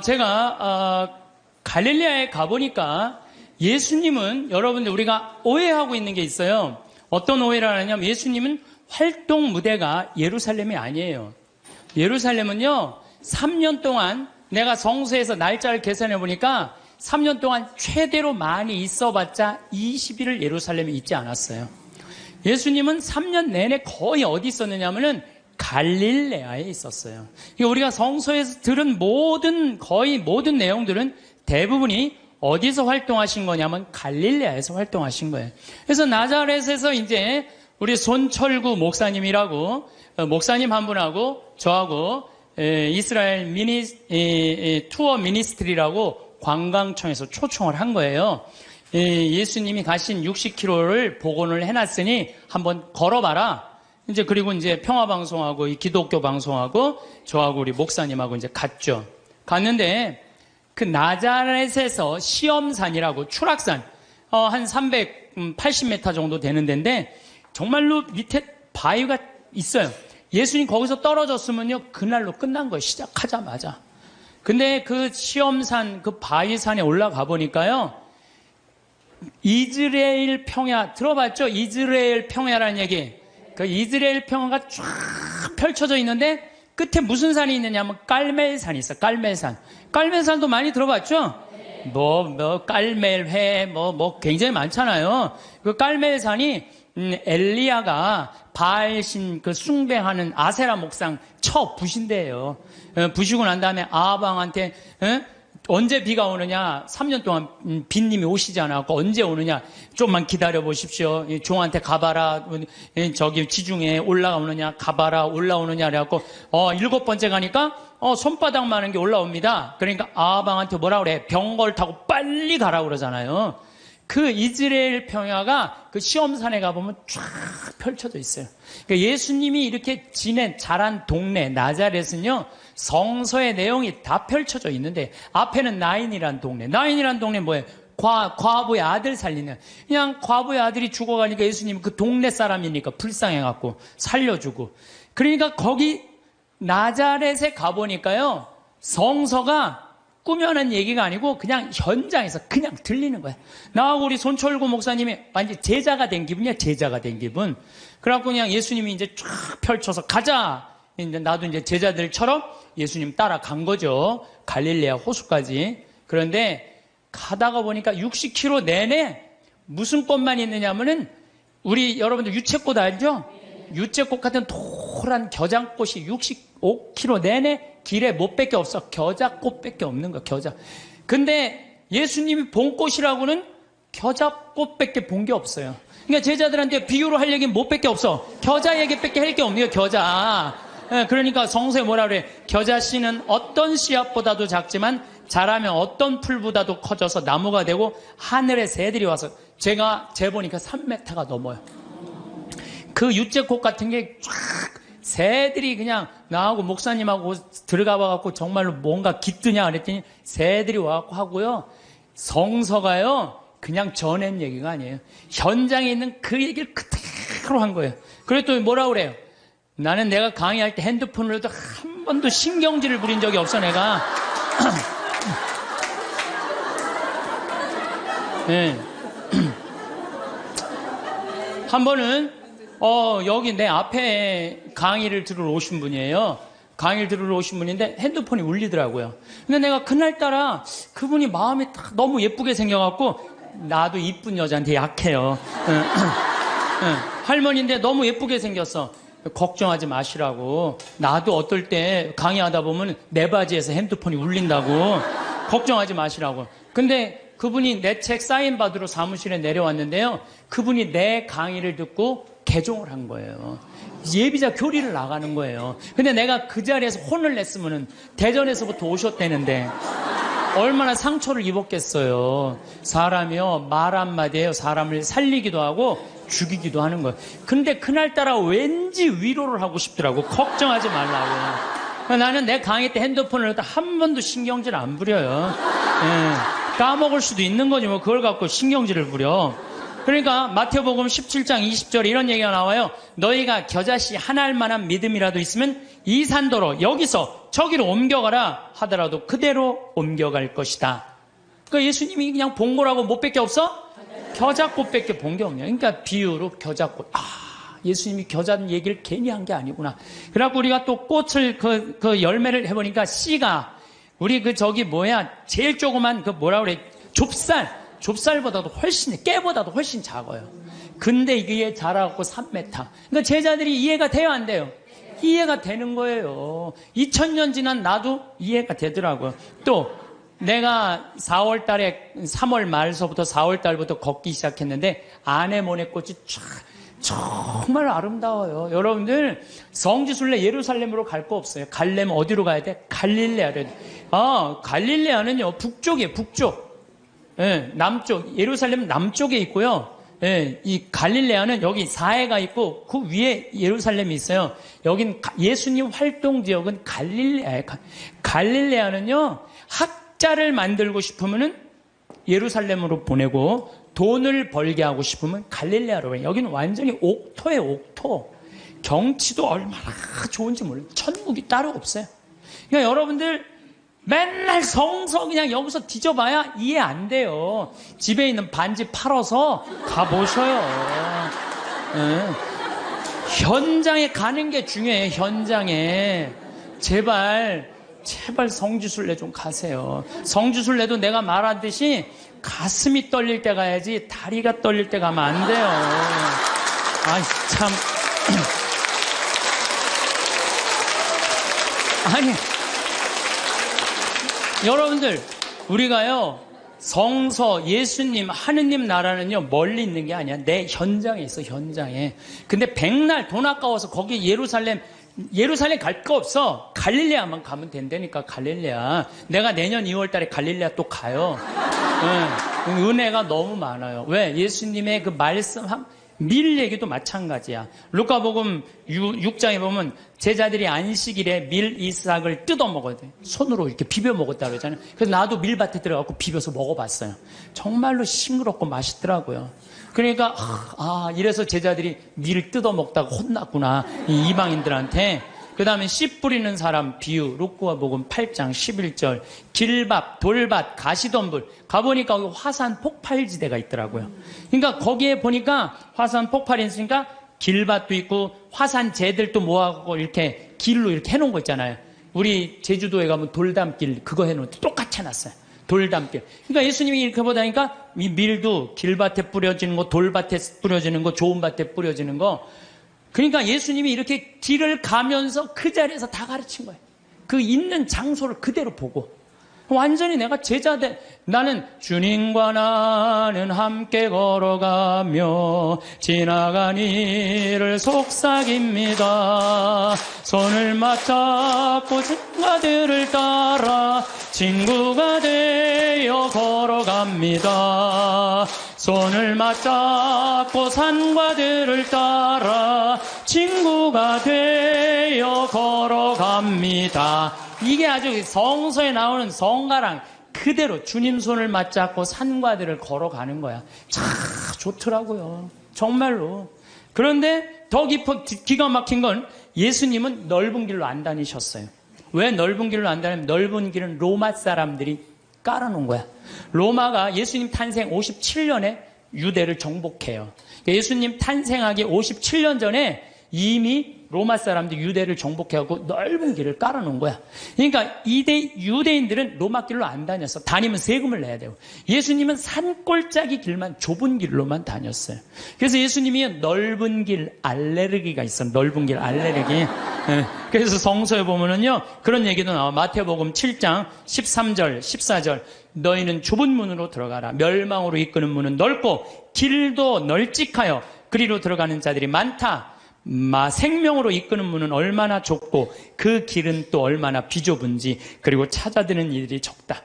제가 갈릴레아에 가보니까 예수님은 여러분들 우리가 오해하고 있는 게 있어요. 어떤 오해를 하냐면 예수님은 활동 무대가 예루살렘이 아니에요. 예루살렘은요 3년 동안 내가 성서에서 날짜를 계산해 보니까 3년 동안 최대로 많이 있어봤자 20일을 예루살렘에 있지 않았어요. 예수님은 3년 내내 거의 어디 있었느냐면은 갈릴레아에 있었어요. 우리가 성서에서 들은 거의 모든 내용들은 대부분이 어디서 활동하신 거냐면 갈릴레아에서 활동하신 거예요. 그래서 나자렛에서 이제 우리 손철구 목사님이라고 목사님 한 분하고 저하고 이스라엘 투어 미니스트리라고 관광청에서 초청을 한 거예요. 예수님이 가신 60km를 복원을 해놨으니 한번 걸어봐라. 이제 그리고 이제 평화방송하고 이 기독교 방송하고 저하고 우리 목사님하고 이제 갔죠. 갔는데 그 나자렛에서 시험산이라고 추락산 한 380m 정도 되는 데인데 정말로 밑에 바위가 있어요. 예수님 거기서 떨어졌으면요 그날로 끝난 거예요. 시작하자마자. 근데 그 시험산 그 바위산에 올라가 보니까요 이즈레일 평야 들어봤죠? 이즈레일 평야라는 얘기. 그 이즈레일 평야가 쫙 펼쳐져 있는데 끝에 무슨 산이 있느냐면 깔멜산이 있어. 깔멜산. 깔멜산도 많이 들어봤죠? 깔멜회 굉장히 많잖아요. 그 깔멜산이 엘리야가 바알신 그 숭배하는 아세라 목상 쳐 부신 데예요. 부시고 난 다음에 아방한테 언제 비가 오느냐? 3년 동안 빈님이 오시지 않았고 언제 오느냐? 좀만 기다려 보십시오. 종한테 가봐라. 저기 지중해 올라오느냐? 가봐라. 올라오느냐? 그래갖고 7번째 가니까 손바닥 많은 게 올라옵니다. 그러니까 아방한테 뭐라 그래? 병걸 타고 빨리 가라 그러잖아요. 그 이즈레일 평야가 그 시험산에 가보면 쫙 펼쳐져 있어요. 그러니까 예수님이 이렇게 자란 동네 나자렛은요 성서의 내용이 다 펼쳐져 있는데 앞에는 나인이란 동네. 나인이란 동네 뭐예요? 과부의 아들 살리는. 그냥 과부의 아들이 죽어가니까 예수님은 그 동네 사람이니까 불쌍해갖고 살려주고. 그러니까 거기 나자렛에 가보니까요, 성서가 꾸며낸 얘기가 아니고 그냥 현장에서 그냥 들리는 거야. 나하고 우리 손철구 목사님이 완전 제자가 된 기분이야, 제자가 된 기분. 그래갖고 그냥 예수님이 이제 쫙 펼쳐서 가자. 이제 나도 이제 제자들처럼 예수님 따라간 거죠. 갈릴레아 호수까지. 그런데 가다가 보니까 60km 내내 무슨 꽃만 있느냐면은 우리 여러분들 유채꽃 알죠? 유채꽃 같은 노란 겨장꽃이 65km 내내 길에 못밖에 없어. 겨자꽃밖에 없는 거야, 겨자. 근데 예수님이 본 꽃이라고는 겨자꽃밖에 본 게 없어요. 그러니까 제자들한테 비유로 할 얘기는 못밖에 없어. 겨자 얘기밖에 할 게 없네요, 겨자. 그러니까 성서에 뭐라 그래? 겨자 씨는 어떤 씨앗보다도 작지만 자라면 어떤 풀보다도 커져서 나무가 되고 하늘의 새들이 와서 제가 재보니까 3m가 넘어요. 그 유채꽃 같은 게 쫙 새들이 그냥 나하고 목사님하고 들어가 봐갖고 정말로 뭔가 깃드냐 그랬더니 새들이 와갖고 하고요. 성서가요 그냥 전한 얘기가 아니에요. 현장에 있는 그 얘기를 그대로 한 거예요. 그랬더니 뭐라 그래요? 나는 내가 강의할 때 핸드폰으로도 한 번도 신경질을 부린 적이 없어, 내가. 네. 한 번은 여기 내 앞에 강의를 들으러 오신 분이에요. 강의를 들으러 오신 분인데 핸드폰이 울리더라고요. 근데 내가 그날따라 그분이 마음이 딱 너무 예쁘게 생겨갖고 나도 이쁜 여자한테 약해요. 할머니인데 너무 예쁘게 생겼어. 걱정하지 마시라고. 나도 어떨 때 강의하다 보면 내 바지에서 핸드폰이 울린다고. 걱정하지 마시라고. 근데 그분이 내 책 사인 받으러 사무실에 내려왔는데요. 그분이 내 강의를 듣고 개종을 한 거예요. 예비자 교리를 나가는 거예요. 근데 내가 그 자리에서 혼을 냈으면은 대전에서부터 오셨다는데 얼마나 상처를 입었겠어요. 사람이요, 말 한마디에요. 사람을 살리기도 하고 죽이기도 하는 거예요. 근데 그날따라 왠지 위로를 하고 싶더라고. 걱정하지 말라고. 나는 내 강의 때 핸드폰을 한 번도 신경질 안 부려요. 까먹을 수도 있는 거지 뭐 그걸 갖고 신경질을 부려. 그러니까 마태복음 17장 20절에 이런 얘기가 나와요. 너희가 겨자씨 하나 알 만한 믿음이라도 있으면 이 산도로 여기서 저기로 옮겨가라 하더라도 그대로 옮겨갈 것이다. 그러니까 예수님이 그냥 본 거라고 못밖에 없어? 겨자꽃밖에 본 게 없냐. 그러니까 비유로 겨자꽃. 예수님이 겨자 얘기를 괜히 한 게 아니구나. 그래갖고 우리가 또 꽃을 그 열매를 해보니까 씨가 우리 제일 조그만 뭐라 그래, 좁쌀보다도 깨보다도 훨씬 작아요. 근데 이게 자라갖고 3m. 그러니까 제자들이 이해가 돼요, 안 돼요? 이해가 되는 거예요. 2000년 지난 나도 이해가 되더라고요. 또 내가 3월 말서부터 4월 달부터 걷기 시작했는데 아네모네 꽃이 정말 아름다워요. 여러분들 성지순례 예루살렘으로 갈 거 없어요. 가려면 어디로 가야 돼? 갈릴레아로. 갈릴레아는요 북쪽이에요. 북쪽. 남쪽. 예루살렘은 남쪽에 있고요. 이 갈릴레아는 여기 사해가 있고 그 위에 예루살렘이 있어요. 여긴 예수님 활동 지역은 갈릴레아예요. 갈릴레아는요 학자를 만들고 싶으면은 예루살렘으로 보내고 돈을 벌게 하고 싶으면 갈릴레아로 가요. 여기는 완전히 옥토예요, 옥토. 경치도 얼마나 좋은지 몰라요. 천국이 따로 없어요. 그러니까 여러분들 맨날 성서 그냥 여기서 뒤져봐야 이해 안 돼요. 집에 있는 반지 팔아서 가보셔요. 현장에 가는 게 중요해요. 현장에. 제발 성지순례 좀 가세요. 성지순례도 내가 말하듯이 가슴이 떨릴 때 가야지 다리가 떨릴 때 가면 안 돼요. 참. 아니, 여러분들, 우리가요, 성서, 예수님, 하느님 나라는요, 멀리 있는 게 아니야. 내 현장에 있어, 현장에. 근데 백날 돈 아까워서 거기 예루살렘 갈 거 없어. 갈릴레아만 가면 된다니까, 갈릴레아. 내가 내년 2월 달에 갈릴레아 또 가요. 은혜가 너무 많아요. 왜? 예수님의 그 말씀, 밀 얘기도 마찬가지야. 루카복음 6장에 보면 제자들이 안식일에 밀 이삭을 뜯어 먹어야 돼. 손으로 이렇게 비벼 먹었다 그러잖아요. 그래서 나도 밀밭에 들어가고 비벼서 먹어봤어요. 정말로 싱그럽고 맛있더라고요. 그러니까 이래서 제자들이 밀 뜯어먹다가 혼났구나, 이 이방인들한테. 그 다음에 씨 뿌리는 사람 비유, 룻고아복음 8장 11절, 길밥, 돌밭, 가시덤불 가보니까 거기 화산 폭발지대가 있더라고요. 그러니까 거기에 보니까 화산 폭발이 있으니까 길밭도 있고 화산재들도 모아갖고 이렇게 길로 이렇게 해놓은 거 있잖아요. 우리 제주도에 가면 돌담길 그거 해놓은데 똑같이 해놨어요. 돌담길. 그러니까 예수님이 이렇게 보다니까 이 밀도 길밭에 뿌려지는 거, 돌밭에 뿌려지는 거, 좋은 밭에 뿌려지는 거. 그러니까 예수님이 이렇게 길을 가면서 그 자리에서 다 가르친 거예요. 그 있는 장소를 그대로 보고. 완전히 내가 제자들, 나는 주님과 나는 함께 걸어가며 지나간 이를 속삭입니다. 손을 맞잡고 친구들을 따라 친구가 되어 걸어갑니다. 손을 맞잡고 산과 들을 따라 친구가 되어 걸어갑니다. 이게 아주 성서에 나오는 성가랑 그대로 주님 손을 맞잡고 산과 들을 걸어가는 거야. 참 좋더라고요. 정말로. 그런데 더 기가 막힌 건 예수님은 넓은 길로 안 다니셨어요. 왜 넓은 길로 안 다니면 넓은 길은 로마 사람들이 깔아놓은 거야. 로마가 예수님 탄생 57년에 유대를 정복해요. 예수님 탄생하기 57년 전에 이미 로마 사람들이 유대를 정복해갖고 넓은 길을 깔아놓은 거야. 그러니까 유대인들은 로마 길로 안 다녔어. 다니면 세금을 내야 되고. 예수님은 산골짜기 길만, 좁은 길로만 다녔어요. 그래서 예수님이 넓은 길 알레르기가 있어. 넓은 길 알레르기. 그래서 성서에 보면은요, 그런 얘기도 나와. 마태복음 7장 13절, 14절. 너희는 좁은 문으로 들어가라. 멸망으로 이끄는 문은 넓고 길도 널찍하여 그리로 들어가는 자들이 많다. 생명으로 이끄는 문은 얼마나 좁고 그 길은 또 얼마나 비좁은지, 그리고 찾아드는 이들이 적다.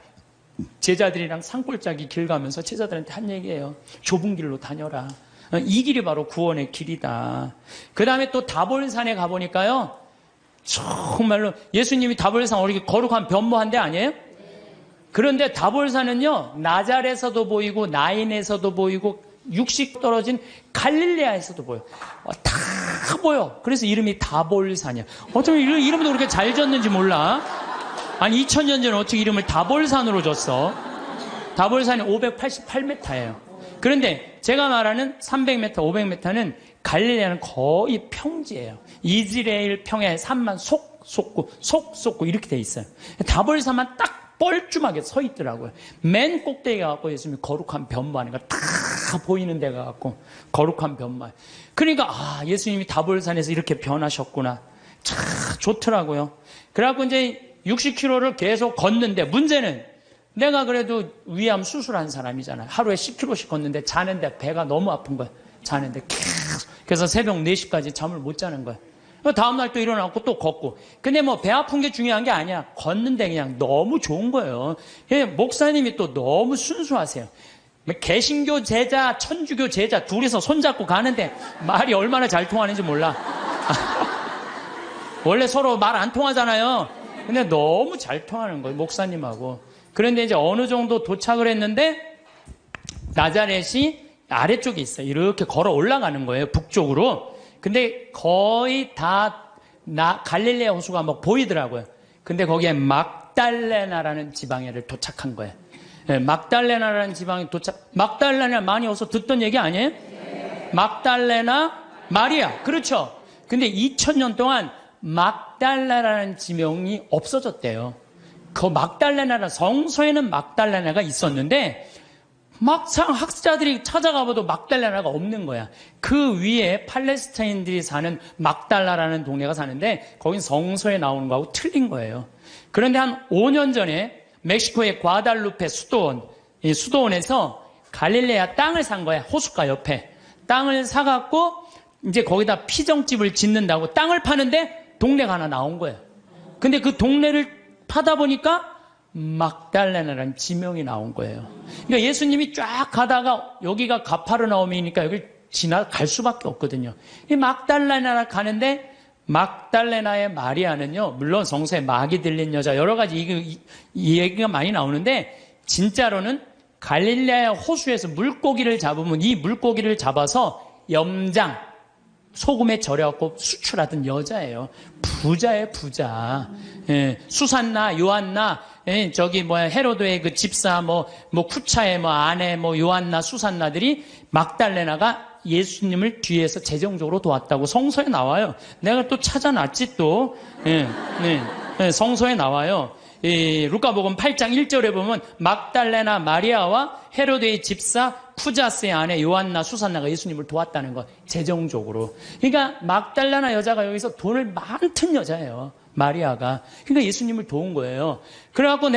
제자들이랑 산골짜기 길 가면서 제자들한테 한 얘기예요. 좁은 길로 다녀라. 이 길이 바로 구원의 길이다. 그 다음에 또 다볼산에 가보니까요, 정말로 예수님이 다볼산 어떻게 거룩한 변모한 데 아니에요? 그런데 다볼산은요, 나잘에서도 보이고 나인에서도 보이고 육식 떨어진 갈릴레아에서도 보여. 다 보여. 그래서 이름이 다볼산이야. 어떻게 이름도 그렇게 잘 졌는지 몰라. 아니 2000년 전에 어떻게 이름을 다볼산으로 줬어. 다볼산이 588m예요. 그런데 제가 말하는 300m, 500m는 갈릴레아는 거의 평지예요. 이스라엘 평야의 산만 속 솟고 이렇게 돼 있어요. 다볼산만 딱 뻘쭘하게 서 있더라고요. 맨 꼭대기에 가고 예수님이 거룩한 변모하는 거 다 보이는 데가 갖고 거룩한 변모. 그러니까 예수님이 다볼산에서 이렇게 변하셨구나. 참 좋더라고요. 그래갖고 이제 60km를 계속 걷는데, 문제는 내가 그래도 위암 수술한 사람이잖아요. 하루에 10km씩 걷는데 자는데 배가 너무 아픈 거야. 자는데 계속. 그래서 새벽 4시까지 잠을 못 자는 거야. 다음날 또 일어나고 또 걷고. 근데 뭐 배 아픈 게 중요한 게 아니야. 걷는데 그냥 너무 좋은 거예요. 목사님이 또 너무 순수하세요. 개신교 제자, 천주교 제자 둘이서 손잡고 가는데 말이 얼마나 잘 통하는지 몰라. 원래 서로 말 안 통하잖아요. 근데 너무 잘 통하는 거예요, 목사님하고. 그런데 이제 어느 정도 도착을 했는데 나자렛이 아래쪽에 있어요. 이렇게 걸어 올라가는 거예요, 북쪽으로. 근데 거의 다 갈릴레아 호수가 막 보이더라고요. 근데 거기에 막달레나라는 지방에를 도착한 거예요. 네, 막달레나라는 지방에 막달레나 많이 어서 듣던 얘기 아니에요? 네. 막달레나 마리아. 그렇죠. 근데 2000년 동안 막달레나라는 지명이 없어졌대요. 그 막달레나라, 성서에는 막달레나가 있었는데 막상 학자들이 찾아가봐도 막달레나가 없는 거야. 그 위에 팔레스타인들이 사는 막달라라는 동네가 사는데 거긴 성서에 나오는 거하고 틀린 거예요. 그런데 한 5년 전에 멕시코의 과달루페 수도원에서 갈릴레아 땅을 산 거야. 호숫가 옆에. 땅을 사갖고 이제 거기다 피정집을 짓는다고 땅을 파는데 동네가 하나 나온 거예요. 근데 그 동네를 파다 보니까 막달레나라는 지명이 나온 거예요. 그러니까 예수님이 쫙 가다가 여기가 가파르나움이니까 여기를 지나갈 수밖에 없거든요. 이 막달레나 가는데 막달레나의 마리아는요, 물론 성서에 막이 들린 여자 여러 가지 이 얘기가 많이 나오는데 진짜로는 갈릴레아 호수에서 물고기를 잡으면 이 물고기를 잡아서 염장, 소금에 절여갖고 수출하던 여자예요. 부자예요, 부자. 예, 수산나, 요한나, 예, 저기 헤로드의 그 집사, 쿠차의 아내, 요한나, 수산나들이 막달레나가 예수님을 뒤에서 재정적으로 도왔다고 성서에 나와요. 내가 또 찾아놨지 또. 예, 네, 성서에 나와요. 루카복음 8장 1절에 보면 막달레나 마리아와 헤로데의 집사 쿠자스의 아내 요한나 수산나가 예수님을 도왔다는 거, 재정적으로. 그러니까 막달레나 여자가 여기서 돈을 많던 여자예요, 마리아가. 그러니까 예수님을 도운 거예요. 그래갖고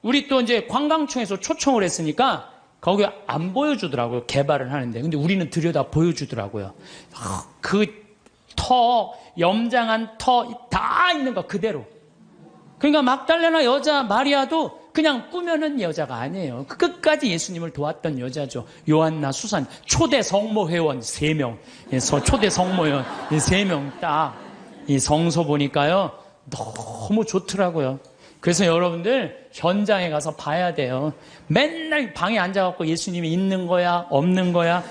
우리 또 이제 관광청에서 초청을 했으니까 거기 안 보여주더라고요, 개발을 하는데. 근데 우리는 들여다 보여주더라고요. 염장한 터 다 있는 거 그대로. 그러니까 막달레나 여자 마리아도 그냥 꾸며낸 여자가 아니에요. 끝까지 예수님을 도왔던 여자죠. 요한나, 수산, 초대 성모 회원 3명, 초대 성모 회원 3명 딱 이 성서 보니까요, 너무 좋더라고요. 그래서 여러분들 현장에 가서 봐야 돼요. 맨날 방에 앉아갖고 예수님이 있는 거야, 없는 거야,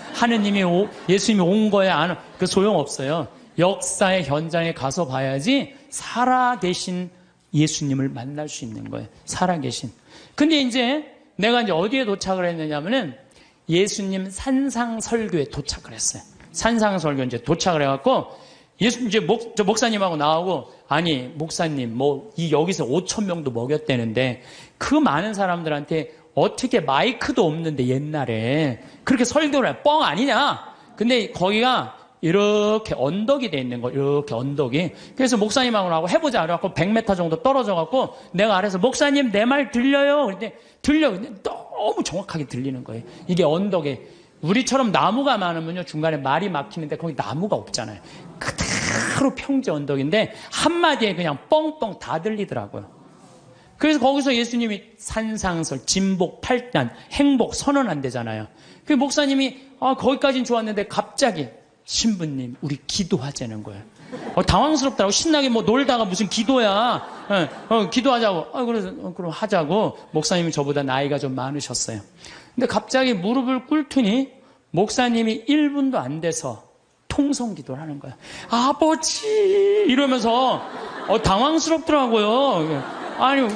예수님이 온 거야, 안 온, 그 소용없어요. 역사의 현장에 가서 봐야지 살아계신 예수님을 만날 수 있는 거예요. 살아계신. 근데 내가 어디에 도착을 했느냐면은 예수님 산상설교에 도착을 했어요. 산상설교 도착을 해갖고 저 목사님하고 나오고, 아니 목사님 여기서 5,000명도 먹였다는데 그 많은 사람들한테 어떻게 마이크도 없는데 옛날에 그렇게 설교를 해? 뻥 아니냐? 근데 거기가 이렇게 언덕이 돼 있는 거, 이렇게 언덕이. 그래서 목사님하고 나하고 해보자. 그래갖고 100m 정도 떨어져갖고 내가 아래서 목사님 내 말 들려요? 그랬더니 들려. 근데 너무 정확하게 들리는 거예요. 이게 언덕에. 우리처럼 나무가 많으면요, 중간에 말이 막히는데 거기 나무가 없잖아요. 그대로 평지 언덕인데 한마디에 그냥 뻥뻥 다 들리더라고요. 그래서 거기서 예수님이 산상설, 진복, 팔단, 행복 선언한대잖아요. 그 목사님이 거기까지는 좋았는데 갑자기 신부님, 우리 기도하자는 거예요. 당황스럽더라고. 신나게 놀다가 무슨 기도야. 기도하자고. 그래서 그럼 하자고. 목사님이 저보다 나이가 좀 많으셨어요. 근데 갑자기 무릎을 꿇더니 목사님이 1분도 안 돼서 통성 기도를 하는 거예요. 아버지! 이러면서 당황스럽더라고요. 아니,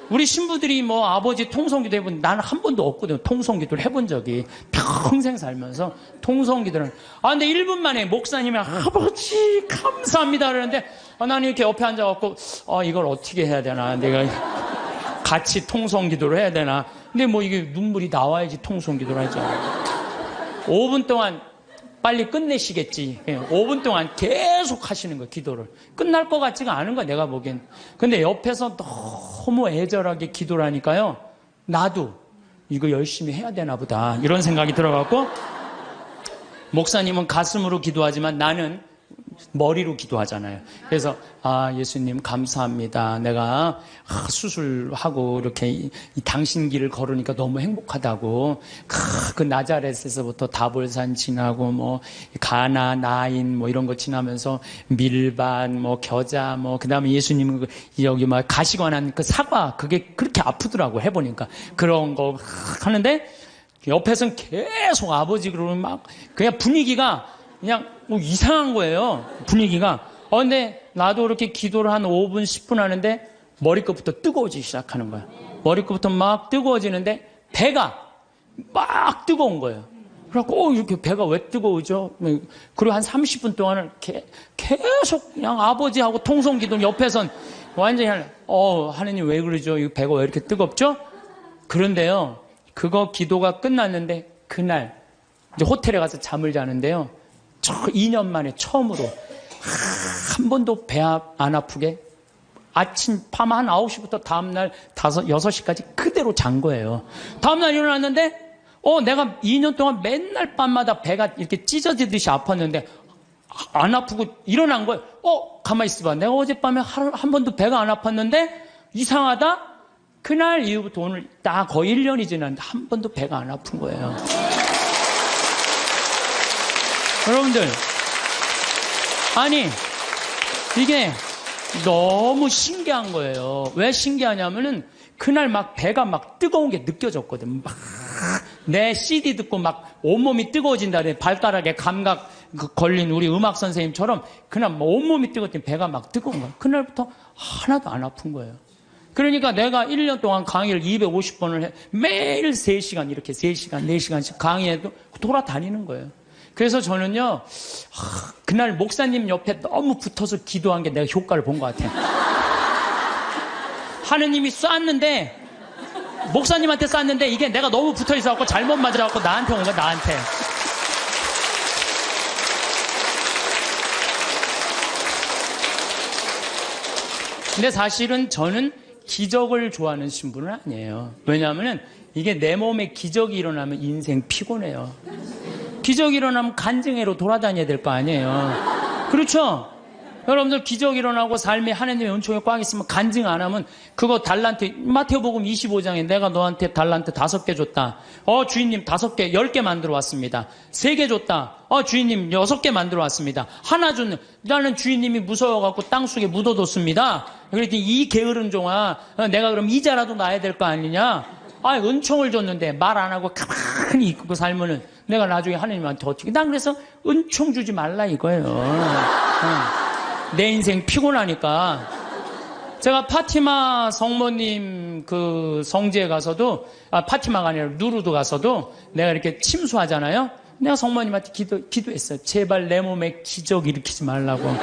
우리 신부들이 아버지 통성기도 해본, 나는 한 번도 없거든요. 통성기도를 해본 적이. 평생 살면서 통성기도를. 근데 1분 만에 목사님이 아버지, 감사합니다. 그러는데, 나는 이렇게 옆에 앉아갖고, 이걸 어떻게 해야 되나. 내가 같이 통성기도를 해야 되나. 근데 이게 눈물이 나와야지 통성기도를 하죠. 5분 동안 빨리 끝내시겠지. 5분 동안 계속 하시는 거예요, 기도를. 끝날 것 같지가 않은 거야, 내가 보기엔. 근데 옆에서 너무 애절하게 기도를 하니까요, 나도 이거 열심히 해야 되나 보다, 이런 생각이 들어갖고, 목사님은 가슴으로 기도하지만 나는 머리로 기도하잖아요. 그래서 예수님 감사합니다. 내가 수술하고 이렇게 이 당신 길을 걸으니까 너무 행복하다고. 그 나자렛에서부터 다볼산 지나고 가나, 나인 이런 거 지나면서 밀반, 겨자, 그다음에 예수님은 여기 가시관한 그 사과, 그게 그렇게 아프더라고 해보니까. 그런 거 하는데 옆에서는 계속 아버지 그러면 그냥 분위기가 그냥 이상한 거예요, 분위기가. 근데 나도 이렇게 기도를 한 5분, 10분 하는데 머리끝부터 뜨거워지기 시작하는 거야. 머리끝부터 막 뜨거워지는데 배가 막 뜨거운 거예요. 그래갖고 이렇게 배가 왜 뜨거우죠? 그리고 한 30분 동안은 계속 그냥 아버지하고 통성기도 옆에선 완전히 하느님 왜 그러죠? 이 배가 왜 이렇게 뜨겁죠? 그런데요, 그거 기도가 끝났는데 그날 이제 호텔에 가서 잠을 자는데요, 2년 만에 처음으로 한 번도 배 안 아프게 밤 한 9시부터 다음날 6시까지 그대로 잔 거예요. 다음날 일어났는데 내가 2년 동안 맨날 밤마다 배가 이렇게 찢어지듯이 아팠는데 안 아프고 일어난 거예요. 가만히 있어봐. 내가 어젯밤에 한 번도 배가 안 아팠는데 이상하다? 그날 이후부터 오늘 딱 거의 1년이 지났는데 한 번도 배가 안 아픈 거예요. 여러분들, 아니 이게 너무 신기한 거예요. 왜 신기하냐면은 그날 막 배가 막 뜨거운 게 느껴졌거든. 막 내 CD 듣고 막 온몸이 뜨거워진다. 발가락에 감각 걸린 우리 음악 선생님처럼 그날 막 온몸이 뜨거웠더니 배가 막 뜨거운 거야. 그날부터 하나도 안 아픈 거예요. 그러니까 내가 1년 동안 강의를 250번을 해. 매일 3시간 이렇게 3시간, 4시간씩 강의해도 돌아다니는 거예요. 그래서 저는요, 그날 목사님 옆에 너무 붙어서 기도한 게 내가 효과를 본 것 같아요. 하느님이 쐈는데, 목사님한테 쐈는데 이게 내가 너무 붙어 있어갖고 잘못 맞으라고 나한테 온 거야, 나한테. 근데 사실은 저는 기적을 좋아하는 신분은 아니에요. 왜냐하면 이게 내 몸에 기적이 일어나면 인생 피곤해요. 기적이 일어나면 간증회로 돌아다녀야 될 거 아니에요. 그렇죠? 여러분들 기적이 일어나고 삶에 하나님의 은총에 꽉 있으면 간증 안 하면 그거 달란트, 마태복음 25장에 내가 너한테 달란트 5개 줬다. 주인님 5개, 10개 만들어 왔습니다. 3개 줬다. 주인님 6개 만들어 왔습니다. 하나 줬네. 나는 주인님이 무서워갖고 땅속에 묻어뒀습니다. 그랬더니 이 게으른 종아, 내가 그럼 이자라도 놔야 될 거 아니냐? 은총을 줬는데 말 안 하고 가만히 있고 살면은 내가 나중에 하나님한테 어떻게. 난 그래서 은총 주지 말라 이거예요. 내 인생 피곤하니까. 제가 파티마 성모님 그 성지에 가서도, 파티마가 아니라 누르도 가서도 내가 이렇게 침수하잖아요. 내가 성모님한테 기도했어요. 제발 내 몸에 기적 일으키지 말라고.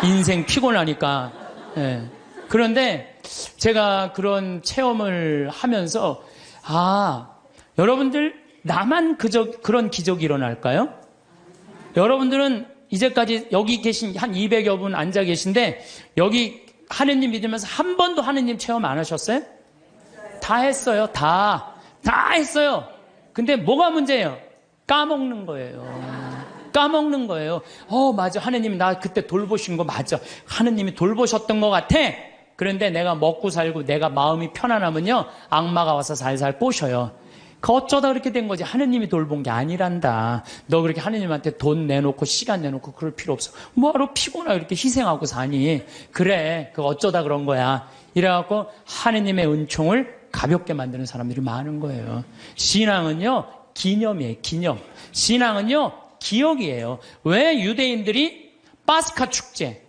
인생 피곤하니까. 예. 그런데 제가 그런 체험을 하면서, 여러분들 나만 그런 기적이 일어날까요? 여러분들은 이제까지 여기 계신 한 200여 분 앉아 계신데 여기 하느님 믿으면서 한 번도 하느님 체험 안 하셨어요? 다 했어요. 다 했어요. 근데 뭐가 문제예요? 까먹는 거예요. 까먹는 거예요. 맞아. 하느님이 나 그때 돌보신 거 맞아. 하느님이 돌보셨던 것 같아. 그런데 내가 먹고 살고 내가 마음이 편안하면요, 악마가 와서 살살 꼬셔요. 어쩌다 그렇게 된 거지. 하느님이 돌본 게 아니란다. 너 그렇게 하느님한테 돈 내놓고 시간 내놓고 그럴 필요 없어. 뭐하러 피곤하고 이렇게 희생하고 사니. 그래, 그거 어쩌다 그런 거야. 이래갖고 하느님의 은총을 가볍게 만드는 사람들이 많은 거예요. 신앙은요, 기념이에요. 기념. 신앙은요, 기억이에요. 왜 유대인들이 파스카 축제,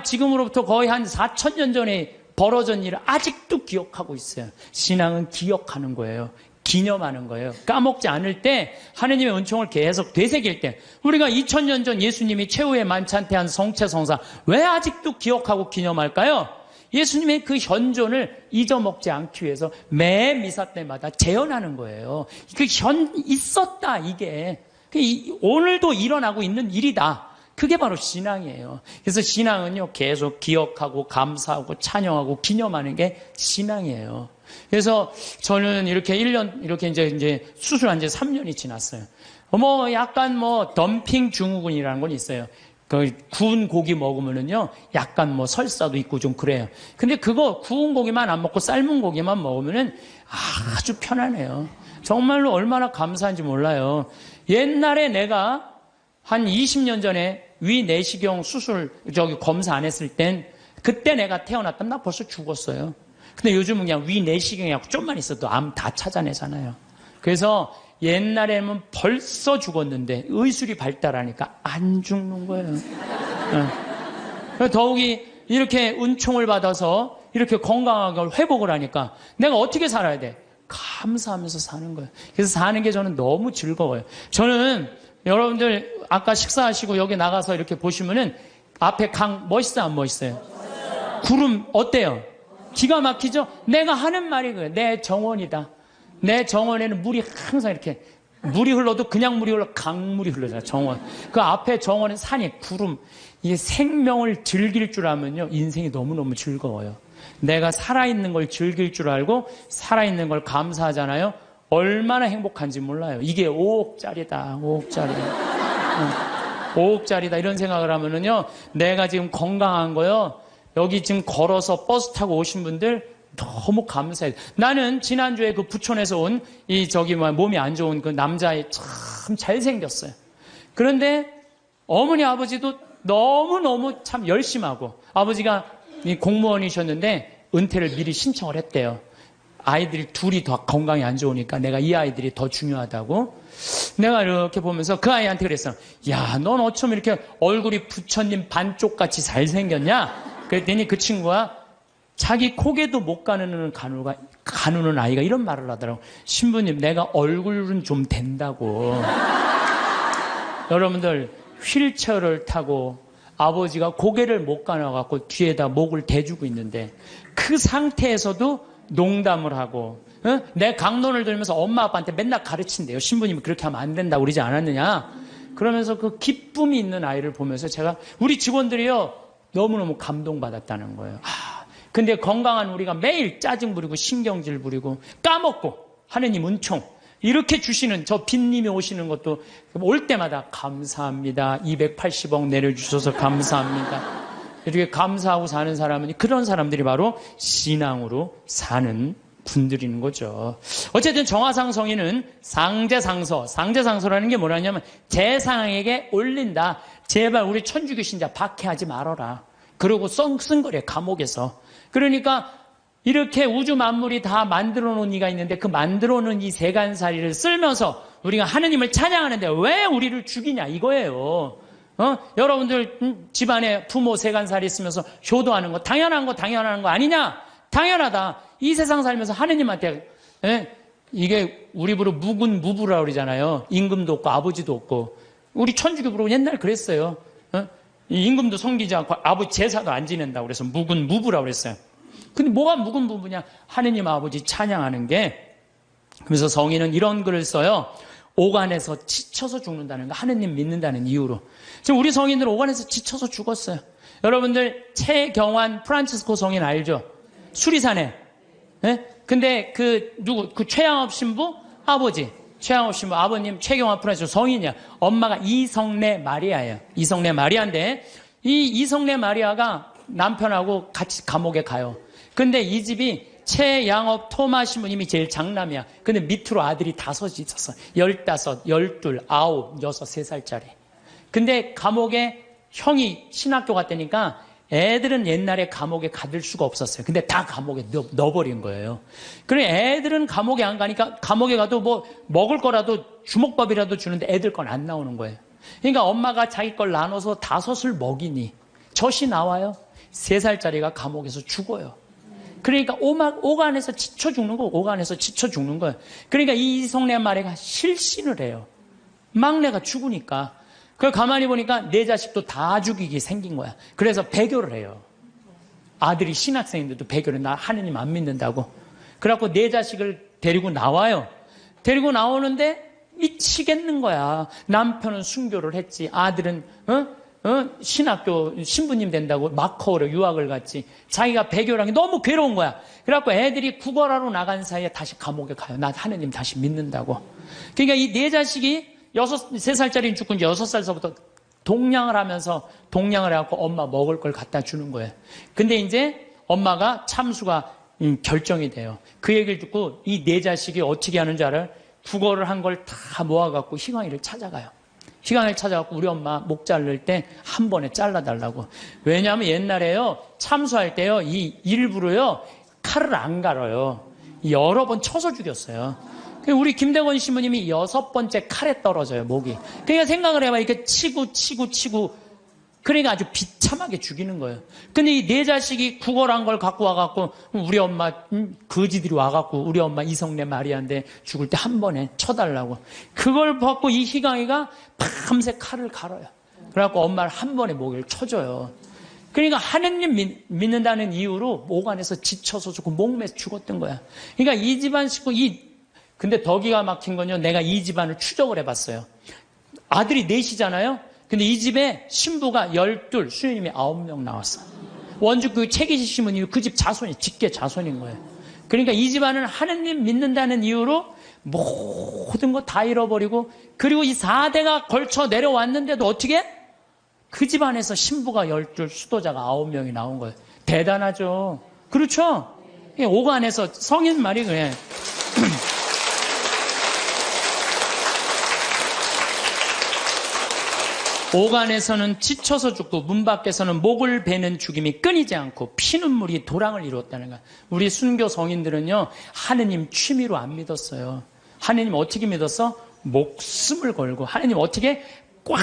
지금으로부터 거의 한 4,000년 전에 벌어진 일을 아직도 기억하고 있어요. 신앙은 기억하는 거예요. 기념하는 거예요. 까먹지 않을 때, 하느님의 은총을 계속 되새길 때, 우리가 2000년 전 예수님이 최후의 만찬 때 한 성체성사, 왜 아직도 기억하고 기념할까요? 예수님의 그 현존을 잊어먹지 않기 위해서 매 미사 때마다 재현하는 거예요. 있었다, 이게. 오늘도 일어나고 있는 일이다. 그게 바로 신앙이에요. 그래서 신앙은요, 계속 기억하고 감사하고 찬양하고 기념하는 게 신앙이에요. 그래서 저는 이렇게 1년, 이렇게 이제 수술한 지 3년이 지났어요. 약간 덤핑 증후군이라는 건 있어요. 구운 고기 먹으면은요, 약간 설사도 있고 좀 그래요. 근데 그거 구운 고기만 안 먹고 삶은 고기만 먹으면은 아주 편안해요. 정말로 얼마나 감사한지 몰라요. 옛날에 내가 한 20년 전에 위 내시경 수술, 검사 안 했을 땐, 그때 내가 태어났다면 나 벌써 죽었어요. 근데 요즘은 그냥 위 내시경이하고 좀만 있어도 암 다 찾아내잖아요. 그래서 옛날에는 벌써 죽었는데 의술이 발달하니까 안 죽는 거예요. 더욱이 이렇게 은총을 받아서 이렇게 건강하게 회복을 하니까 내가 어떻게 살아야 돼? 감사하면서 사는 거예요. 그래서 사는 게 저는 너무 즐거워요. 저는 여러분들 아까 식사하시고 여기 나가서 이렇게 보시면은 앞에 강 멋있어요, 안 멋있어요? 구름 어때요? 기가 막히죠? 내가 하는 말이 그래요. 내 정원이다. 내 정원에는 물이 항상 이렇게, 물이 흘러도 그냥 물이 흘러, 강물이 흘러잖아요. 정원. 그 앞에 정원은 산이, 구름. 이게 생명을 즐길 줄 알면요, 인생이 너무너무 즐거워요. 내가 살아있는 걸 즐길 줄 알고 살아있는 걸 감사하잖아요. 얼마나 행복한지 몰라요. 이게 5억짜리다, 5억짜리. 5억짜리다 이런 생각을 하면은요, 내가 지금 건강한 거요, 여기 지금 걸어서 버스 타고 오신 분들 너무 감사해요. 나는 지난주에 그 부천에서 온 몸이 안 좋은 그 남자애 참 잘생겼어요. 그런데 어머니 아버지도 너무너무 참 열심하고, 아버지가 이 공무원이셨는데 은퇴를 미리 신청을 했대요. 아이들이 둘이 더 건강이 안 좋으니까 내가 이 아이들이 더 중요하다고. 내가 이렇게 보면서 그 아이한테 그랬어. 야, 넌 어쩜 이렇게 얼굴이 부처님 반쪽같이 잘생겼냐? 그랬더니 그 친구가 자기 고개도 못 가누는 아이가 이런 말을 하더라고. 신부님, 내가 얼굴은 좀 된다고. 여러분들, 휠체어를 타고 아버지가 고개를 못 가눠갖고 뒤에다 목을 대주고 있는데 그 상태에서도 농담을 하고, 내 강론을 들면서 엄마 아빠한테 맨날 가르친대요. 신부님이 그렇게 하면 안 된다고 그러지 않았느냐. 그러면서 그 기쁨이 있는 아이를 보면서 제가 우리 직원들이요 너무너무 감동받았다는 거예요. 근데 건강한 우리가 매일 짜증 부리고 신경질 부리고 까먹고 하느님 은총 이렇게 주시는 저 빈님이 오시는 것도 올 때마다 감사합니다. 280억 내려주셔서 감사합니다. 이렇게 감사하고 사는 사람은 그런 사람들이 바로 신앙으로 사는 분들인 거죠. 어쨌든 정화상 성인은 상제상서라는 게 뭐냐면 제상에게 올린다. 제발 우리 천주교신자 박해하지 말아라. 그러고 쓴 거래 감옥에서. 그러니까 이렇게 우주 만물이 다 만들어 놓은 이가 있는데 그 만들어 놓은 이 세간살이를 쓸면서 우리가 하느님을 찬양하는데 왜 우리를 죽이냐 이거예요. 여러분들 집안에 부모 세간살이 있으면서 효도하는 거 당연한 거 아니냐? 당연하다. 이 세상 살면서 하느님한테 이게 우리 부로 무분무부라고 그러잖아요. 임금도 없고 아버지도 없고. 우리 천주교부로 옛날 그랬어요. 임금도 섬기지 않고 아버지 제사도 안 지낸다고 그래서 무분무부라고 그랬어요. 근데 뭐가 무분무부냐? 하느님 아버지 찬양하는 게. 그래서 성인은 이런 글을 써요. 오간에서 지쳐서 죽는다는 거. 하느님 믿는다는 이유로. 지금 우리 성인들은 오간에서 지쳐서 죽었어요. 여러분들 최경환 프란치스코 성인 알죠? 수리산에. 근데 그 최양업 신부 아버지. 최양업 신부 아버님 최경환 프란치스코 성인이야. 엄마가 이성래 마리아예요. 이성래 마리아인데 이 이성래 마리아가 남편하고 같이 감옥에 가요. 근데 이 집이 최양업 토마 신부님이 제일 장남이야. 근데 밑으로 아들이 5이 있었어. 15, 12, 9, 6, 3살짜리. 근데 감옥에 형이 신학교 갔다니까 애들은 옛날에 감옥에 가둘 수가 없었어요. 근데 다 감옥에 넣어버린 거예요. 그래 애들은 감옥에 안 가니까 감옥에 가도 뭐 먹을 거라도 주먹밥이라도 주는데 애들 건 안 나오는 거예요. 그러니까 엄마가 자기 걸 나눠서 5을 먹이니 젖이 나와요. 3살짜리가 감옥에서 죽어요. 그러니까 오간에서 지쳐 죽는 거예요. 그러니까 이 이성래 마리아가 실신을 해요. 막내가 죽으니까. 그걸 가만히 보니까 내 자식도 다 죽이게 생긴 거야. 그래서 배교를 해요. 아들이 신학생인데도 배교를 나 하느님 안 믿는다고. 그래갖고 내 자식을 데리고 나와요. 데리고 나오는데 미치겠는 거야. 남편은 순교를 했지. 아들은 신학교 신부님 된다고 마커로 유학을 갔지. 자기가 배교라는 게 너무 괴로운 거야. 그래갖고 애들이 국어하러 나간 사이에 다시 감옥에 가요. 나 하느님 다시 믿는다고. 그러니까 이 내 자식이 3살짜리는 죽고 이제 6살서부터 동냥을 해갖고 엄마 먹을 걸 갖다 주는 거예요. 근데 이제 엄마가 참수가 결정이 돼요. 그 얘기를 듣고 이 내 자식이 어떻게 하는 줄 알아요? 국어를 한 걸 다 모아갖고 희광이를 찾아가요. 희광이를 찾아갖고 우리 엄마 목 자를 때 한 번에 잘라달라고. 왜냐하면 옛날에요, 참수할 때요, 이 일부러요, 칼을 안 갈아요. 여러 번 쳐서 죽였어요. 우리 김대건 신부님이 6번째 칼에 떨어져요, 목이. 그러니까 생각을 해봐. 이렇게 치고. 그러니까 아주 비참하게 죽이는 거예요. 근데 이 내 자식이 구걸한 걸 갖고 와갖고, 우리 엄마, 거지들이 와갖고, 우리 엄마 이성래 마리아인데 죽을 때 한 번에 쳐달라고. 그걸 받고 이 희강이가 밤새 칼을 갈아요. 그래갖고 엄마를 한 번에 목을 쳐줘요. 그러니까 하느님 믿는다는 이유로 오간에서 지쳐서 죽고 목매서 죽었던 거야. 그러니까 이 집안 식구, 근데 더 기가 막힌 건요, 내가 이 집안을 추적을 해봤어요. 아들이 4이잖아요? 근데 이 집에 신부가 12, 수녀님이 9명 나왔어. 원주 그 최기시 신부님이 그 집 자손이, 직계 자손인 거예요. 그러니까 이 집안은 하느님 믿는다는 이유로 모든 거 다 잃어버리고, 그리고 이 4대가 걸쳐 내려왔는데도 어떻게? 그 집안에서 신부가 12, 수도자가 9명이 나온 거예요. 대단하죠? 그렇죠? 오간에서 성인 말이 그래. 오간에서는 지쳐서 죽고 문 밖에서는 목을 베는 죽임이 끊이지 않고 피눈물이 도랑을 이루었다는 거야. 우리 순교 성인들은요, 하느님 취미로 안 믿었어요. 하느님 어떻게 믿었어? 목숨을 걸고. 하느님 어떻게? 꽉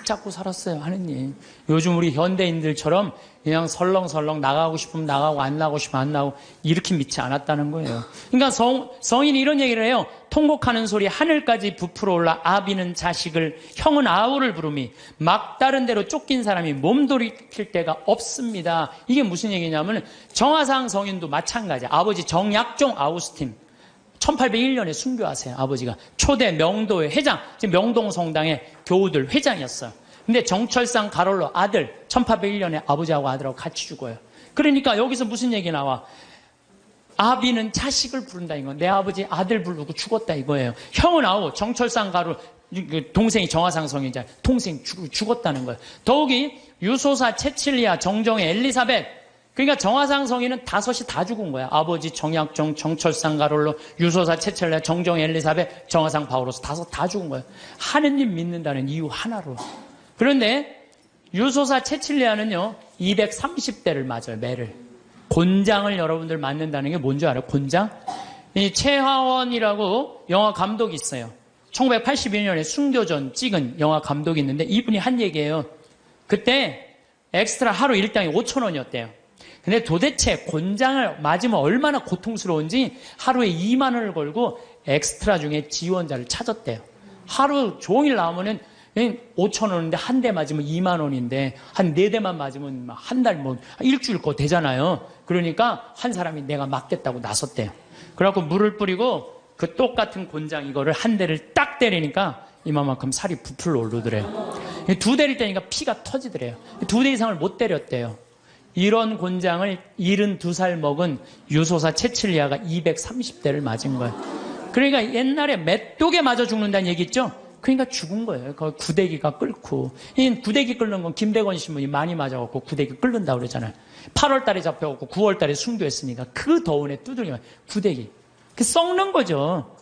잡고 살았어요, 하느님. 요즘 우리 현대인들처럼 그냥 설렁설렁 나가고 싶으면 나가고 안 나가고 싶으면 안 나가고 이렇게 믿지 않았다는 거예요. 그러니까 성인이 이런 얘기를 해요. 통곡하는 소리 하늘까지 부풀어 올라 아비는 자식을, 형은 아우를 부르미 막다른 대로 쫓긴 사람이 몸돌이킬 데가 없습니다. 이게 무슨 얘기냐면 정화상 성인도 마찬가지야. 아버지 정약종 아우스틴 1801년에 순교하세요. 아버지가 초대 명도의 회장, 지금 명동성당의 교우들 회장이었어요. 근데 정철상 가롤로 아들 1801년에 아버지하고 아들하고 같이 죽어요. 그러니까 여기서 무슨 얘기 나와? 아비는 자식을 부른다 이거. 내 아버지 아들 부르고 죽었다 이거예요. 형은 아우 정철상 가롤 동생이 정화상성이자 동생 죽었다는 거예요. 더욱이 유소사 채칠리아 정정의 엘리사벳, 그러니까 정화상 성인은 다섯이 다 죽은 거야. 아버지 정약종, 정철상 가롤로, 유소사 채첼레, 정정 엘리사벳, 정화상 바오로스 다섯 다 죽은 거야. 하느님 믿는다는 이유 하나로. 그런데 유소사 채칠리아는요 230대를 맞아요. 매를. 곤장을 여러분들 맞는다는 게 뭔지 알아요? 곤장? 이 최하원이라고 영화 감독이 있어요. 1982년에 순교전 찍은 영화 감독이 있는데 이분이 한 얘기예요. 그때 엑스트라 하루 일당이 5,000원이었대요. 근데 도대체 곤장을 맞으면 얼마나 고통스러운지 하루에 2만 원을 걸고 엑스트라 중에 지원자를 찾았대요. 하루 종일 나오면은 5천 원인데 한 대 맞으면 2만 원인데 한 4대만 맞으면 한 달 뭐 일주일 거 되잖아요. 그러니까 한 사람이 내가 맞겠다고 나섰대요. 그래갖고 물을 뿌리고 그 똑같은 곤장 이거를 한 대를 딱 때리니까 이만큼 살이 부풀러 오르더래요. 2대를 때리니까 피가 터지더래요. 2대 이상을 못 때렸대요. 이런 곤장을 72살 먹은 유소사 채칠리아가 230대를 맞은 거예요. 그러니까 옛날에 맷독에 맞아 죽는다는 얘기 있죠? 그러니까 죽은 거예요. 그 구데기가 끓고. 이 구데기 끓는 건 김대건 신부님 많이 맞아갖고 구데기 끓는다고 그러잖아요. 8월 달에 잡혀갖고 9월 달에 순교했으니까 그 더운에 두드리면 구데기. 그 썩는 거죠.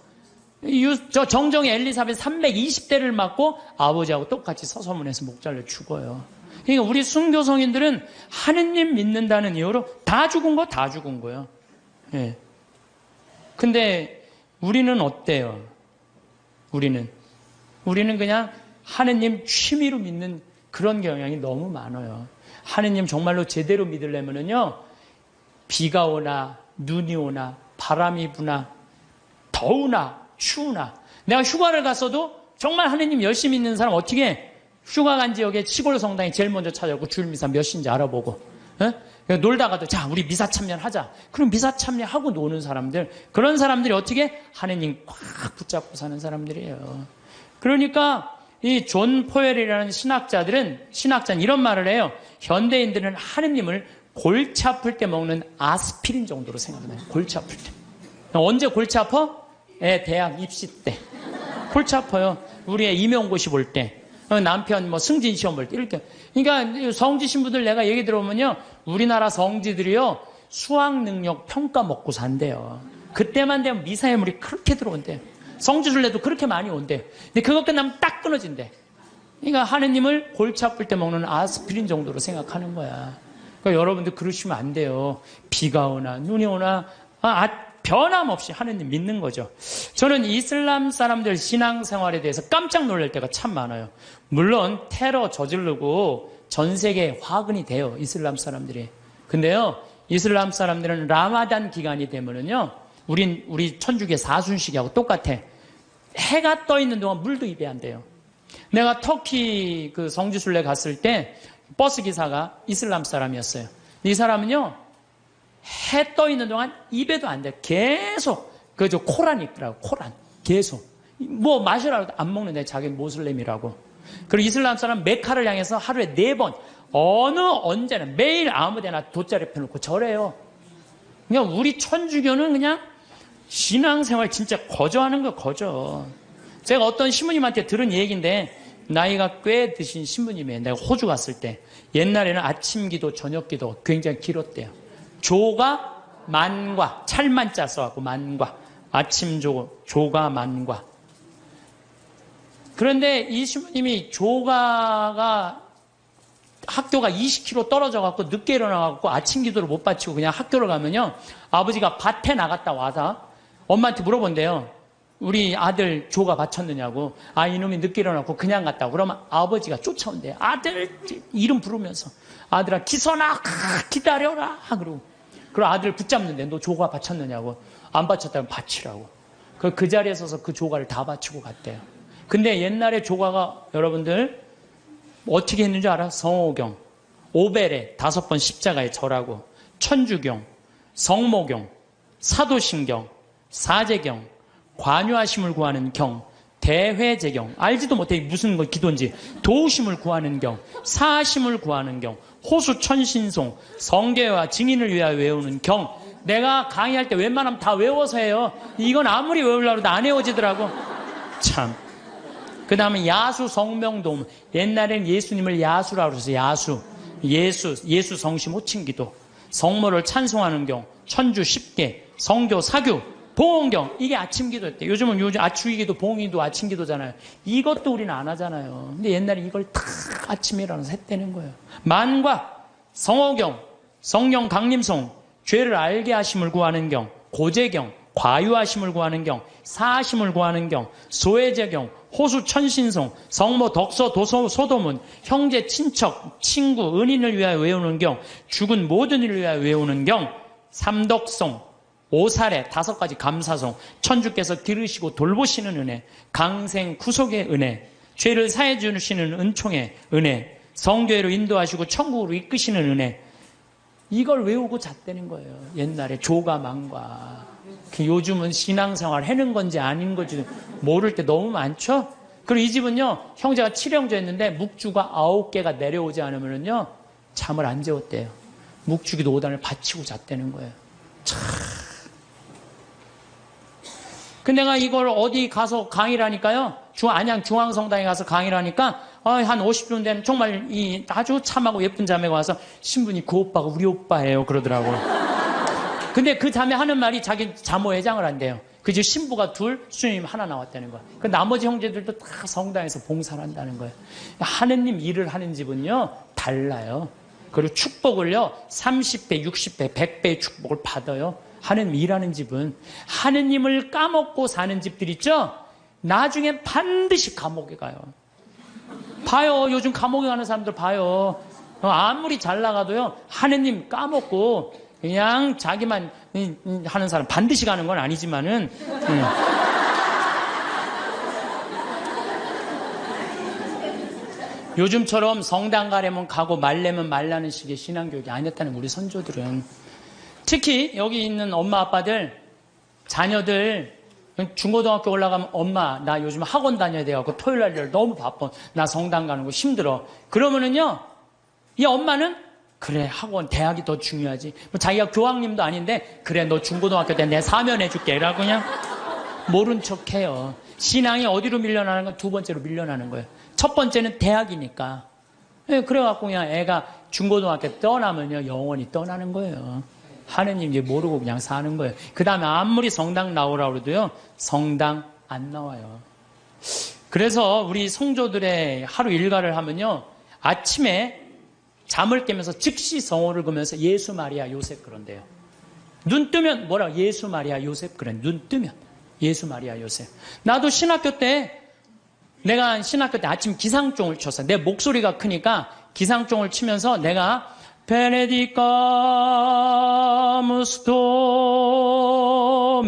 저 정정의 엘리사벳 320대를 맞고 아버지하고 똑같이 서서문에서 목 잘려 죽어요. 그러니까 우리 순교성인들은 하느님 믿는다는 이유로 다 죽은 거 다 죽은 거예요. 예. 근데 우리는 어때요? 우리는 그냥 하느님 취미로 믿는 그런 경향이 너무 많아요. 하느님 정말로 제대로 믿으려면은요, 비가 오나 눈이 오나 바람이 부나 더우나 추우나, 내가 휴가를 갔어도 정말 하느님 열심히 믿는 사람 어떻게 해? 휴가 간 지역에 시골 성당에 제일 먼저 찾아오고 주일 미사 몇 시인지 알아보고, 놀다가도 자 우리 미사 참여하자. 그럼 미사 참여하고 노는 사람들, 그런 사람들이 어떻게 하느님 꽉 붙잡고 사는 사람들이에요. 그러니까 이 존 포웰이라는 신학자는 이런 말을 해요. 현대인들은 하느님을 골치 아플 때 먹는 아스피린 정도로 생각해요. 골치 아플 때. 언제 골치 아파? 대학 입시 때 골치 아파요. 우리의 임용고시 볼 때, 남편 뭐 승진 시험 볼 때 이렇게. 그러니까 성지 신부들 내가 얘기 들어보면요, 우리나라 성지들이요 수학 능력 평가 먹고 산대요. 그때만 되면 미사회물이 그렇게 들어온대요. 성지순례도 그렇게 많이 온대요. 근데 그거 끝나면 딱 끊어진대. 그러니까 하느님을 골치 아플 때 먹는 아스피린 정도로 생각하는 거야. 그러니까 여러분들 그러시면 안 돼요. 비가 오나 눈이 오나 변함없이 하느님 믿는 거죠. 저는 이슬람 사람들 신앙생활에 대해서 깜짝 놀랄 때가 참 많아요. 물론 테러 저지르고 전 세계에 화근이 돼요, 이슬람 사람들이. 근데요, 이슬람 사람들은 라마단 기간이 되면은요, 우리 천주교 사순식하고 똑같아. 해가 떠 있는 동안 물도 입에 안 돼요. 내가 터키 그 성지순례 갔을 때 버스 기사가 이슬람 사람이었어요. 이 사람은요, 해 떠 있는 동안 입에도 안 돼. 계속 저 코란 읽더라고. 코란 계속 뭐 마시라고 안 먹는데 자기 모슬렘이라고. 그리고 이슬람 사람 메카를 향해서 하루에 4번 언제나 매일 아무데나 돗자리 펴놓고 절해요. 그냥 우리 천주교는 그냥 신앙생활 진짜 거저하는 거 거저. 제가 어떤 신부님한테 들은 얘기인데, 나이가 꽤 드신 신부님이에요. 내가 호주 갔을 때 옛날에는 아침 기도 저녁 기도 굉장히 길었대요. 조가 만과, 찰만자 써갖고 만과, 아침 조가 만과. 그런데 이 시부님이 조가가 학교가 20km 떨어져 갖고 늦게 일어나 갖고 아침 기도를 못 바치고 그냥 학교를 가면요. 아버지가 밭에 나갔다 와서 엄마한테 물어본대요. 우리 아들 조가 바쳤느냐고. 아, 이놈이 늦게 일어나고 그냥 갔다고. 그러면 아버지가 쫓아온대요. 아들 이름 부르면서. 아들아, 기선아, 기다려라. 그러고 아들 붙잡는데 너 조가 바쳤느냐고. 안 바쳤다면 바치라고. 그 자리에 서서 그 조가를 다 바치고 갔대요. 근데 옛날에 조가가 여러분들 어떻게 했는지 알아? 성호경, 오벨에 5번 십자가에 절하고, 천주경, 성모경, 사도신경, 사제경, 관유하심을 구하는 경, 대회제경, 알지도 못해 무슨 기도인지, 도우심을 구하는 경, 사하심을 구하는 경, 호수천신송, 성계와 증인을 위하여 외우는 경. 내가 강의할 때 웬만하면 다 외워서 해요. 이건 아무리 외우려고 해도 안 외워지더라고. 참. 그 다음에 야수 성명도움. 옛날엔 예수님을 야수라고 그래서 야수. 예수 성심 호칭기도. 성모를 찬송하는 경, 천주 10개, 성교 사규, 봉헌경. 이게 아침 기도였대. 요즘 주기도 봉기도 아침 기도잖아요. 이것도 우리는 안 하잖아요. 근데 옛날에 이걸 다 아침에 일어나서 했다는 거예요. 만과, 성호경, 성령 강림송, 죄를 알게 하심을 구하는 경, 고제경, 과유하심을 구하는 경, 사하심을 구하는 경, 소외제경, 호수천신송, 성모 덕서 도서 소도문, 형제 친척 친구 은인을 위하여 외우는 경, 죽은 모든 이를 위하여 외우는 경, 삼덕송, 오사례 5가지 감사송, 천주께서 기르시고 돌보시는 은혜, 강생 구속의 은혜, 죄를 사해 주시는 은총의 은혜, 성교회로 인도하시고 천국으로 이끄시는 은혜. 이걸 외우고 잤다는 거예요. 옛날에 조가 망과. 요즘은 신앙생활 해는 건지 아닌 건지 모를 때 너무 많죠? 그리고 이 집은요, 형제가 7형제였는데 묵주가 9개가 내려오지 않으면요, 잠을 안 재웠대요. 묵주기도 5단을 바치고 잤다는 거예요. 참. 근데 내가 이걸 어디 가서 강의를 하니까요, 안양 중앙성당에 가서 강의를 하니까, 한 50분 된 정말 아주 참하고 예쁜 자매가 와서 신부님 그 오빠가 우리 오빠예요. 그러더라고요. 근데 그 자매 하는 말이 자기 자모회장을 한대요. 그저 신부가 2, 수녀님 하나 나왔다는 거야. 그 나머지 형제들도 다 성당에서 봉사를 한다는 거예요. 하느님 일을 하는 집은요, 달라요. 그리고 축복을요, 30배, 60배, 100배의 축복을 받아요. 하느님 일하는 집은. 하느님을 까먹고 사는 집들 있죠? 나중에 반드시 감옥에 가요. 봐요. 요즘 감옥에 가는 사람들 봐요. 아무리 잘 나가도요, 하느님 까먹고 그냥 자기만 하는 사람 반드시 가는 건 아니지만은, 요즘처럼 성당 가려면 가고 말려면 말라는 식의 신앙교육이 아니었다는 우리 선조들은. 특히 여기 있는 엄마 아빠들, 자녀들 중고등학교 올라가면 엄마 나 요즘 학원 다녀야 돼갖고 토요일 날 너무 바빠. 나 성당 가는 거 힘들어. 그러면은요, 이 엄마는 그래 학원 대학이 더 중요하지. 뭐 자기가 교황님도 아닌데 그래 너 중고등학교 때 내가 사면해줄게 라고 그냥 모른 척해요. 신앙이 어디로 밀려나는 건 2번째로 밀려나는 거예요. 첫 번째는 대학이니까. 그래갖고 그냥 애가 중고등학교 떠나면요 영원히 떠나는 거예요. 하느님 이제 모르고 그냥 사는 거예요. 그 다음에 아무리 성당 나오라고 해도요, 성당 안 나와요. 그래서 우리 성조들의 하루 일과를 하면요, 아침에 잠을 깨면서 즉시 성호를 그러면서 예수 마리아 요셉 그런대요. 눈 뜨면 뭐라 예수 마리아 요셉 그래. 눈 뜨면 예수 마리아 요셉. 나도 신학교 때 내가 신학교 때 아침 기상종을 쳤어요. 내 목소리가 크니까 기상종을 치면서 내가 베네디카무스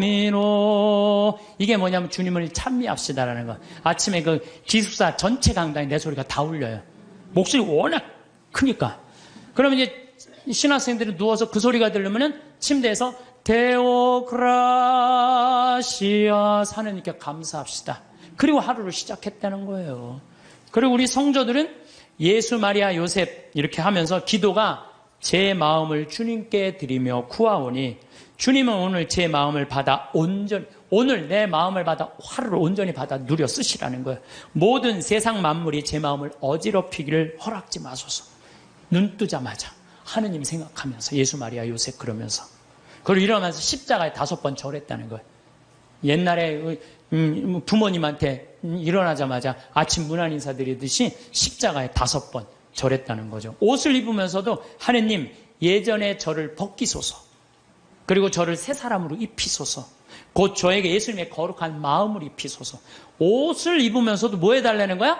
도미노, 이게 뭐냐면 주님을 찬미합시다라는 거. 아침에 그 기숙사 전체 강당에 내 소리가 다 울려요. 목소리 워낙 크니까. 그러면 이제 신학생들이 누워서 그 소리가 들리면은 침대에서 데오그라시아 하느님께 감사합시다. 그리고 하루를 시작했다는 거예요. 그리고 우리 성조들은 예수 마리아 요셉 이렇게 하면서 기도가 제 마음을 주님께 드리며 구하오니 주님은 오늘 제 마음을 받아 오늘 내 마음을 받아 하루를 온전히 받아 누려 쓰시라는 거예요. 모든 세상 만물이 제 마음을 어지럽히기를 허락지 마소서. 눈 뜨자마자 하느님 생각하면서 예수 마리아 요셉 그러면서 그리고 일어나면서 십자가에 5번 절했다는 거예요. 옛날에 부모님한테 일어나자마자 아침 문안 인사드리듯이 십자가에 5번 절했다는 거죠. 옷을 입으면서도 하느님 예전에 저를 벗기소서. 그리고 저를 새 사람으로 입히소서. 곧 저에게 예수님의 거룩한 마음을 입히소서. 옷을 입으면서도 뭐 해달라는 거야?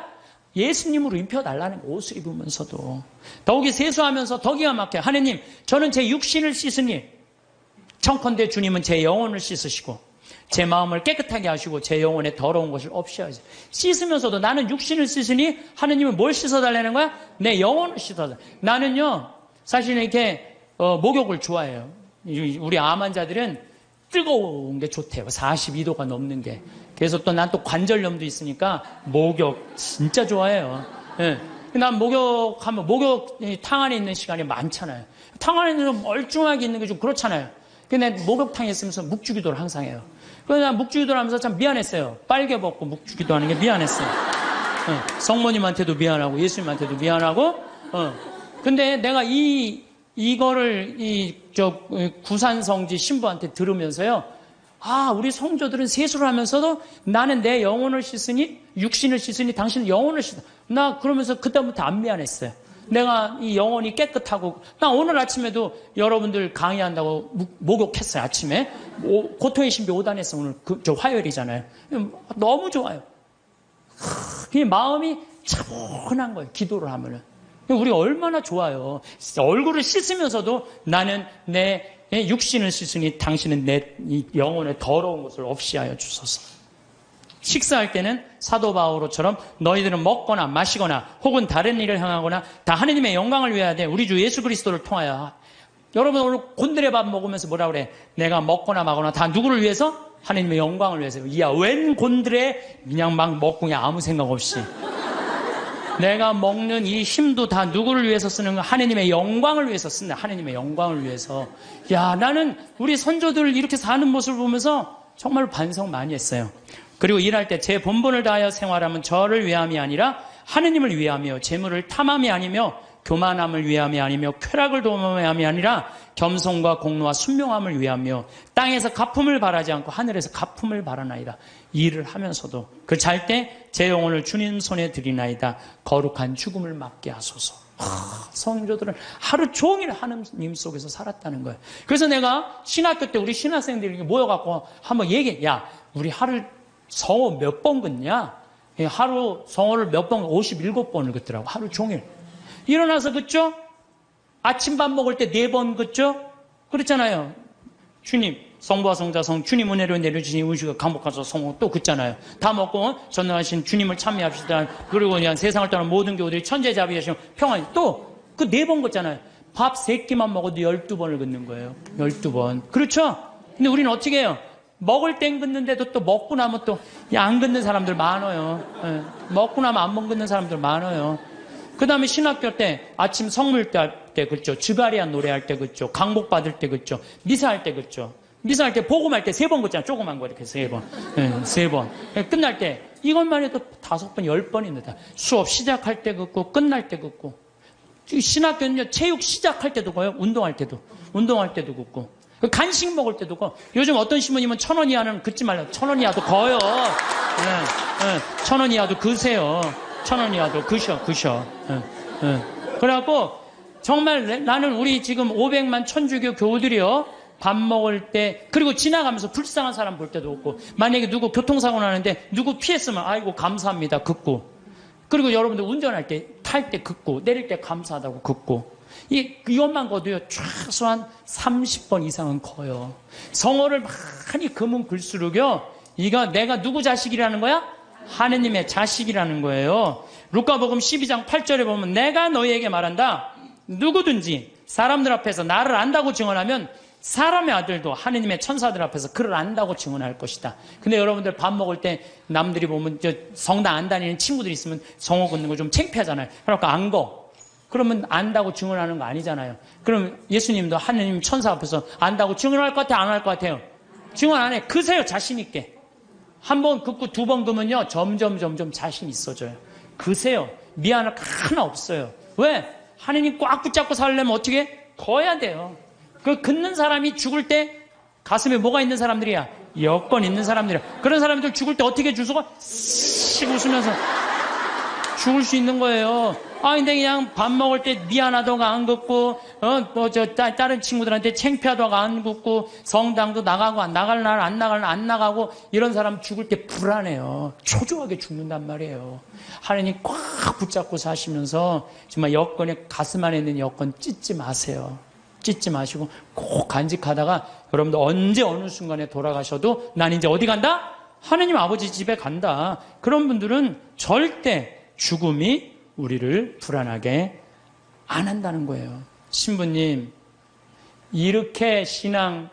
예수님으로 입혀달라는 거. 옷을 입으면서도. 더욱이 세수하면서 더 기가 막혀. 하느님 저는 제 육신을 씻으니 청컨대 주님은 제 영혼을 씻으시고 제 마음을 깨끗하게 하시고 제 영혼에 더러운 것을 없이 하세요. 씻으면서도 나는 육신을 씻으니 하느님은 뭘 씻어달라는 거야? 내 영혼을 씻어달라. 나는요 사실 이렇게 목욕을 좋아해요. 우리 암 환자들은 뜨거운 게 좋대요. 42도가 넘는 게. 그래서 또 난 또 관절염도 있으니까 목욕 진짜 좋아해요. 예. 난 목욕하면 목욕탕 안에 있는 시간이 많잖아요. 탕 안에 있는 멀쩡하게 있는 게 좀 그렇잖아요. 근데 목욕탕에 있으면서 묵주기도를 항상 해요. 그래서 난 묵주기도를 하면서 참 미안했어요. 빨개 벗고 묵주기도 하는 게 미안했어요. 성모님한테도 미안하고 예수님한테도 미안하고. 근데 내가 이거를 구산성지 신부한테 들으면서요. 아, 우리 성도들은 세수를 하면서도 나는 내 영혼을 씻으니 육신을 씻으니 당신은 영혼을 씻어. 나 그러면서 그때부터 안 미안했어요. 내가 이 영혼이 깨끗하고 나 오늘 아침에도 여러분들 강의한다고 목욕했어요. 아침에 고통의 신비 5단에서 오늘 저 화요일이잖아요. 너무 좋아요. 이 마음이 차분한 거예요. 기도를 하면은. 우리 얼마나 좋아요. 얼굴을 씻으면서도 나는 내 육신을 씻으니 당신은 내 영혼의 더러운 것을 없이 하여 주소서. 식사할 때는 사도 바오로처럼 너희들은 먹거나 마시거나 혹은 다른 일을 행하거나 다 하느님의 영광을 위하여 돼. 우리 주 예수 그리스도를 통하여. 여러분 오늘 곤드레 밥 먹으면서 뭐라 그래? 내가 먹거나 마거나 다 누구를 위해서? 하느님의 영광을 위해서. 이야 웬 곤드레 그냥 막 먹고 그냥 아무 생각 없이. 내가 먹는 이 힘도 다 누구를 위해서 쓰는 거? 하느님의 영광을 위해서 쓴다. 하느님의 영광을 위해서. 야, 나는 우리 선조들 이렇게 사는 모습을 보면서 정말 반성 많이 했어요. 그리고 일할 때 제 본분을 다하여 생활하면 저를 위함이 아니라 하느님을 위하며 재물을 탐함이 아니며 교만함을 위함이 아니며 쾌락을 도모함이 아니라 겸손과 공로와 순명함을 위하며 땅에서 갚음을 바라지 않고 하늘에서 갚음을 바라나이다. 일을 하면서도 그 잘 때 제 영혼을 주님 손에 드리나이다. 거룩한 죽음을 맞게 하소서. 성도들은 하루 종일 하느님 속에서 살았다는 거예요. 그래서 내가 신학교 때 우리 신학생들이 모여갖고 한번 얘기해. 야, 우리 하루 성호 몇 번 긋냐? 하루 성호를 몇 번, 57번을 긋더라고. 하루 종일. 일어나서 긋죠? 아침밥 먹을 때 4번 긋죠? 그렇잖아요. 주님, 성부와 성자 성 주님 은혜로 내려주신 의식을 감옥가서 성호 또 긋잖아요. 다 먹고 전능하신 주님을 찬미합시다. 그리고 그냥 세상을 떠난 모든 교우들이 천재자비하시면 평안히 또 그 4번 긋잖아요. 밥 3끼만 먹어도 12번을 긋는 거예요. 12번. 그렇죠? 근데 우리는 어떻게 해요? 먹을 땐 긋는데도 또 먹고 나면 또 안 긋는 사람들 많아요. 먹고 나면 안 긋는 사람들 많아요. 그 다음에 신학교 때 아침 성물 때 긋죠. 주가리안 노래할 때 긋죠. 강복 받을 때 긋죠. 미사할 때 긋죠. 미사할 때 복음할 때 3번 긋잖아. 조그만 거 이렇게 3번. 3번. 끝날 때 이것만 해도 5번, 10번입니다. 수업 시작할 때 긋고 끝날 때 긋고. 신학교는요. 체육 시작할 때도 거요. 운동할 때도 긋고. 간식 먹을 때도 거. 요즘 어떤 신부님은 1,000원 이하는 긋지 말라. 1,000원 이하도 거요. 1,000원 이하도 그세요. 1,000원 이하도 그셔. 그래갖고 정말 나는 우리 지금 500만 천주교 교우들이요. 밥 먹을 때 그리고 지나가면서 불쌍한 사람 볼 때도 없고 만약에 누구 교통사고 나는데 누구 피했으면 아이고 감사합니다 긋고 그리고 여러분들 운전할 때 탈 때 긋고 내릴 때 감사하다고 긋고 이것만 거도요 최소한 30번 이상은 커요. 성어를 많이 금은 글수록요 이거 내가 누구 자식이라는 거야? 하느님의 자식이라는 거예요. 루카복음 12장 8절에 보면 내가 너희에게 말한다. 누구든지 사람들 앞에서 나를 안다고 증언하면 사람의 아들도 하느님의 천사들 앞에서 그를 안다고 증언할 것이다. 근데 여러분들 밥 먹을 때 남들이 보면 성당 안 다니는 친구들이 있으면 성어 긋는 거 좀 창피하잖아요. 그러니까 안 거. 그러면 안다고 증언하는 거 아니잖아요. 그럼 예수님도 하느님 천사 앞에서 안다고 증언할 것 같아요? 안 할 것 같아요? 증언 안 해. 그세요 자신 있게. 한 번 긋고 2번 긋으면요 점점 자신 있어져요. 그세요. 미안할 거 하나 없어요. 왜? 하느님 꽉 붙잡고 살려면 어떻게? 거야 돼요. 그 긋는 사람이 죽을 때 가슴에 뭐가 있는 사람들이야? 여권 있는 사람들이야. 그런 사람들 죽을 때 어떻게 주소가? 씩씩 웃으면서 죽을 수 있는 거예요. 아, 근데 그냥 밥 먹을 때 미안하다고 안 긋고, 다른 친구들한테 창피하다고 안 긋고, 성당도 나가고, 나갈 날 안 나가고, 이런 사람 죽을 때 불안해요. 초조하게 죽는단 말이에요. 하나님 꽉 붙잡고 사시면서, 정말 여건에, 가슴 안에 있는 여건 찢지 마세요. 찢지 마시고, 꼭 간직하다가, 여러분들 언제 어느 순간에 돌아가셔도, 난 이제 어디 간다? 하나님 아버지 집에 간다. 그런 분들은 절대 죽음이 우리를 불안하게 안 한다는 거예요. 신부님, 이렇게 신앙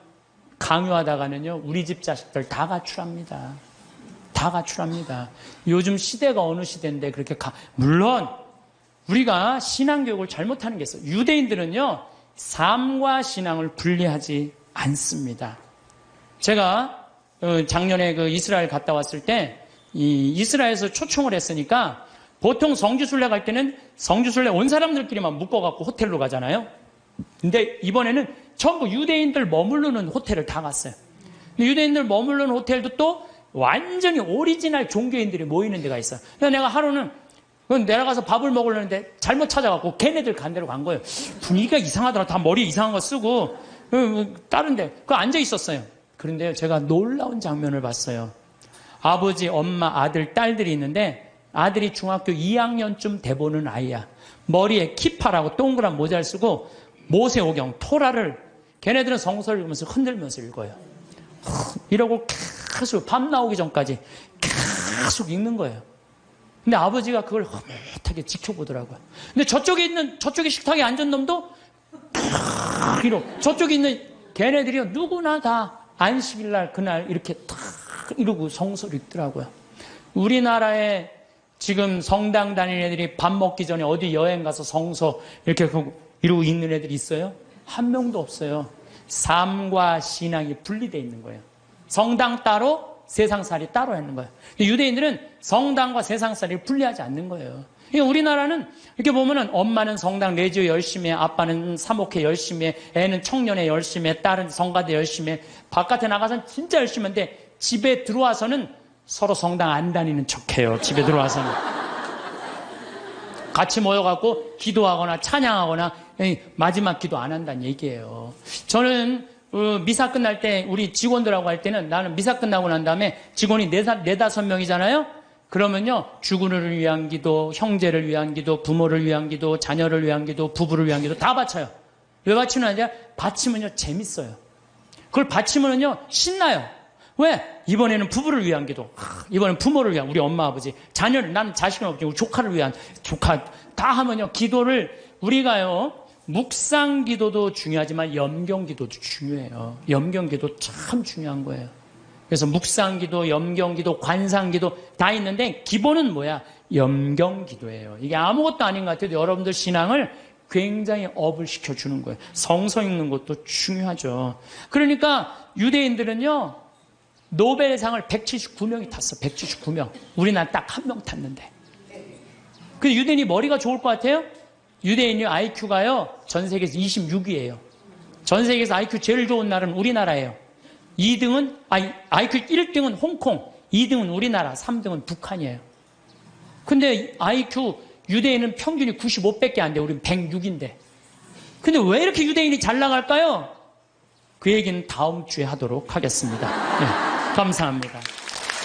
강요하다가는요, 우리 집 자식들 다 가출합니다. 다 가출합니다. 요즘 시대가 어느 시대인데 그렇게 물론 우리가 신앙교육을 잘못하는 게 있어요. 유대인들은요, 삶과 신앙을 분리하지 않습니다. 제가 작년에 그 이스라엘 갔다 왔을 때 이스라엘에서 초청을 했으니까 보통 성지순례 갈 때는 성지순례 온 사람들끼리만 묶어갖고 호텔로 가잖아요. 근데 이번에는 전부 유대인들 머무르는 호텔을 다 갔어요. 근데 유대인들 머무르는 호텔도 또 완전히 오리지널 종교인들이 모이는 데가 있어요. 그래서 내가 하루는 내려가서 밥을 먹으려는데 잘못 찾아갖고 걔네들 간 데로 간 거예요. 분위기가 이상하더라. 다 머리 이상한 거 쓰고 다른 데 앉아 있었어요. 그런데 제가 놀라운 장면을 봤어요. 아버지, 엄마, 아들, 딸들이 있는데 아들이 중학교 2학년쯤 돼보는 아이야. 머리에 키파라고 동그란 모자를 쓰고 모세오경, 토라를 걔네들은 성서를 읽으면서 흔들면서 읽어요. 이러고 계속 밤 나오기 전까지 계속 읽는 거예요. 근데 아버지가 그걸 흐뭇하게 지켜보더라고요. 근데 저쪽에 식탁에 앉은 놈도 이러고 저쪽에 있는 걔네들이요, 누구나 다 안식일날 그날 이렇게 탁 이러고 성서를 읽더라고요. 우리나라에 지금 성당 다니는 애들이 밥 먹기 전에 어디 여행 가서 성서 이렇게 이러고 읽는 애들이 있어요? 한 명도 없어요. 삶과 신앙이 분리되어 있는 거예요. 성당 따로, 세상살이 따로 하는 거예요. 유대인들은 성당과 세상살이를 분리하지 않는 거예요. 우리나라는 이렇게 보면은 엄마는 성당 레지오 열심히 해, 아빠는 사목회 열심히 해, 애는 청년회 열심히 해, 딸은 성가대 열심히 해. 바깥에 나가서는 진짜 열심히 하는데 집에 들어와서는 서로 성당 안 다니는 척해요. 집에 들어와서는 같이 모여갖고 기도하거나 찬양하거나 마지막 기도 안 한다는 얘기예요. 저는 미사 끝날 때 우리 직원들하고 할 때는 나는 미사 끝나고 난 다음에 직원이 4-5명이잖아요. 그러면요, 주군을 위한 기도, 형제를 위한 기도, 부모를 위한 기도, 자녀를 위한 기도, 부부를 위한 기도 다 바쳐요. 왜 바치는 아니라 바치면요 재밌어요. 그걸 바치면요 신나요. 왜? 이번에는 부부를 위한 기도, 이번엔 부모를 위한 우리 엄마 아버지, 자녀를, 나는 자식은 없지, 우리 조카를 위한 조카 다 하면요, 기도를 우리가요, 묵상 기도도 중요하지만 염경 기도도 중요해요. 염경 기도 참 중요한 거예요. 그래서 묵상 기도, 염경 기도, 관상 기도 다 있는데 기본은 뭐야? 염경 기도예요. 이게 아무것도 아닌 것 같아도 여러분들 신앙을 굉장히 업을 시켜주는 거예요. 성서 읽는 것도 중요하죠. 그러니까 유대인들은요, 노벨상을 179명이 탔어. 179명. 우리나라 딱 한 명 탔는데. 근데 유대인이 머리가 좋을 것 같아요? 유대인이 IQ가요, 전 세계에서 26위예요. 전 세계에서 IQ 제일 좋은 나라는 우리나라예요. 2등은, IQ 1등은 홍콩, 2등은 우리나라, 3등은 북한이에요. 근데 IQ, 유대인은 평균이 95밖에 안 돼. 우리는 106인데. 근데 왜 이렇게 유대인이 잘 나갈까요? 그 얘기는 다음 주에 하도록 하겠습니다. 네, 감사합니다.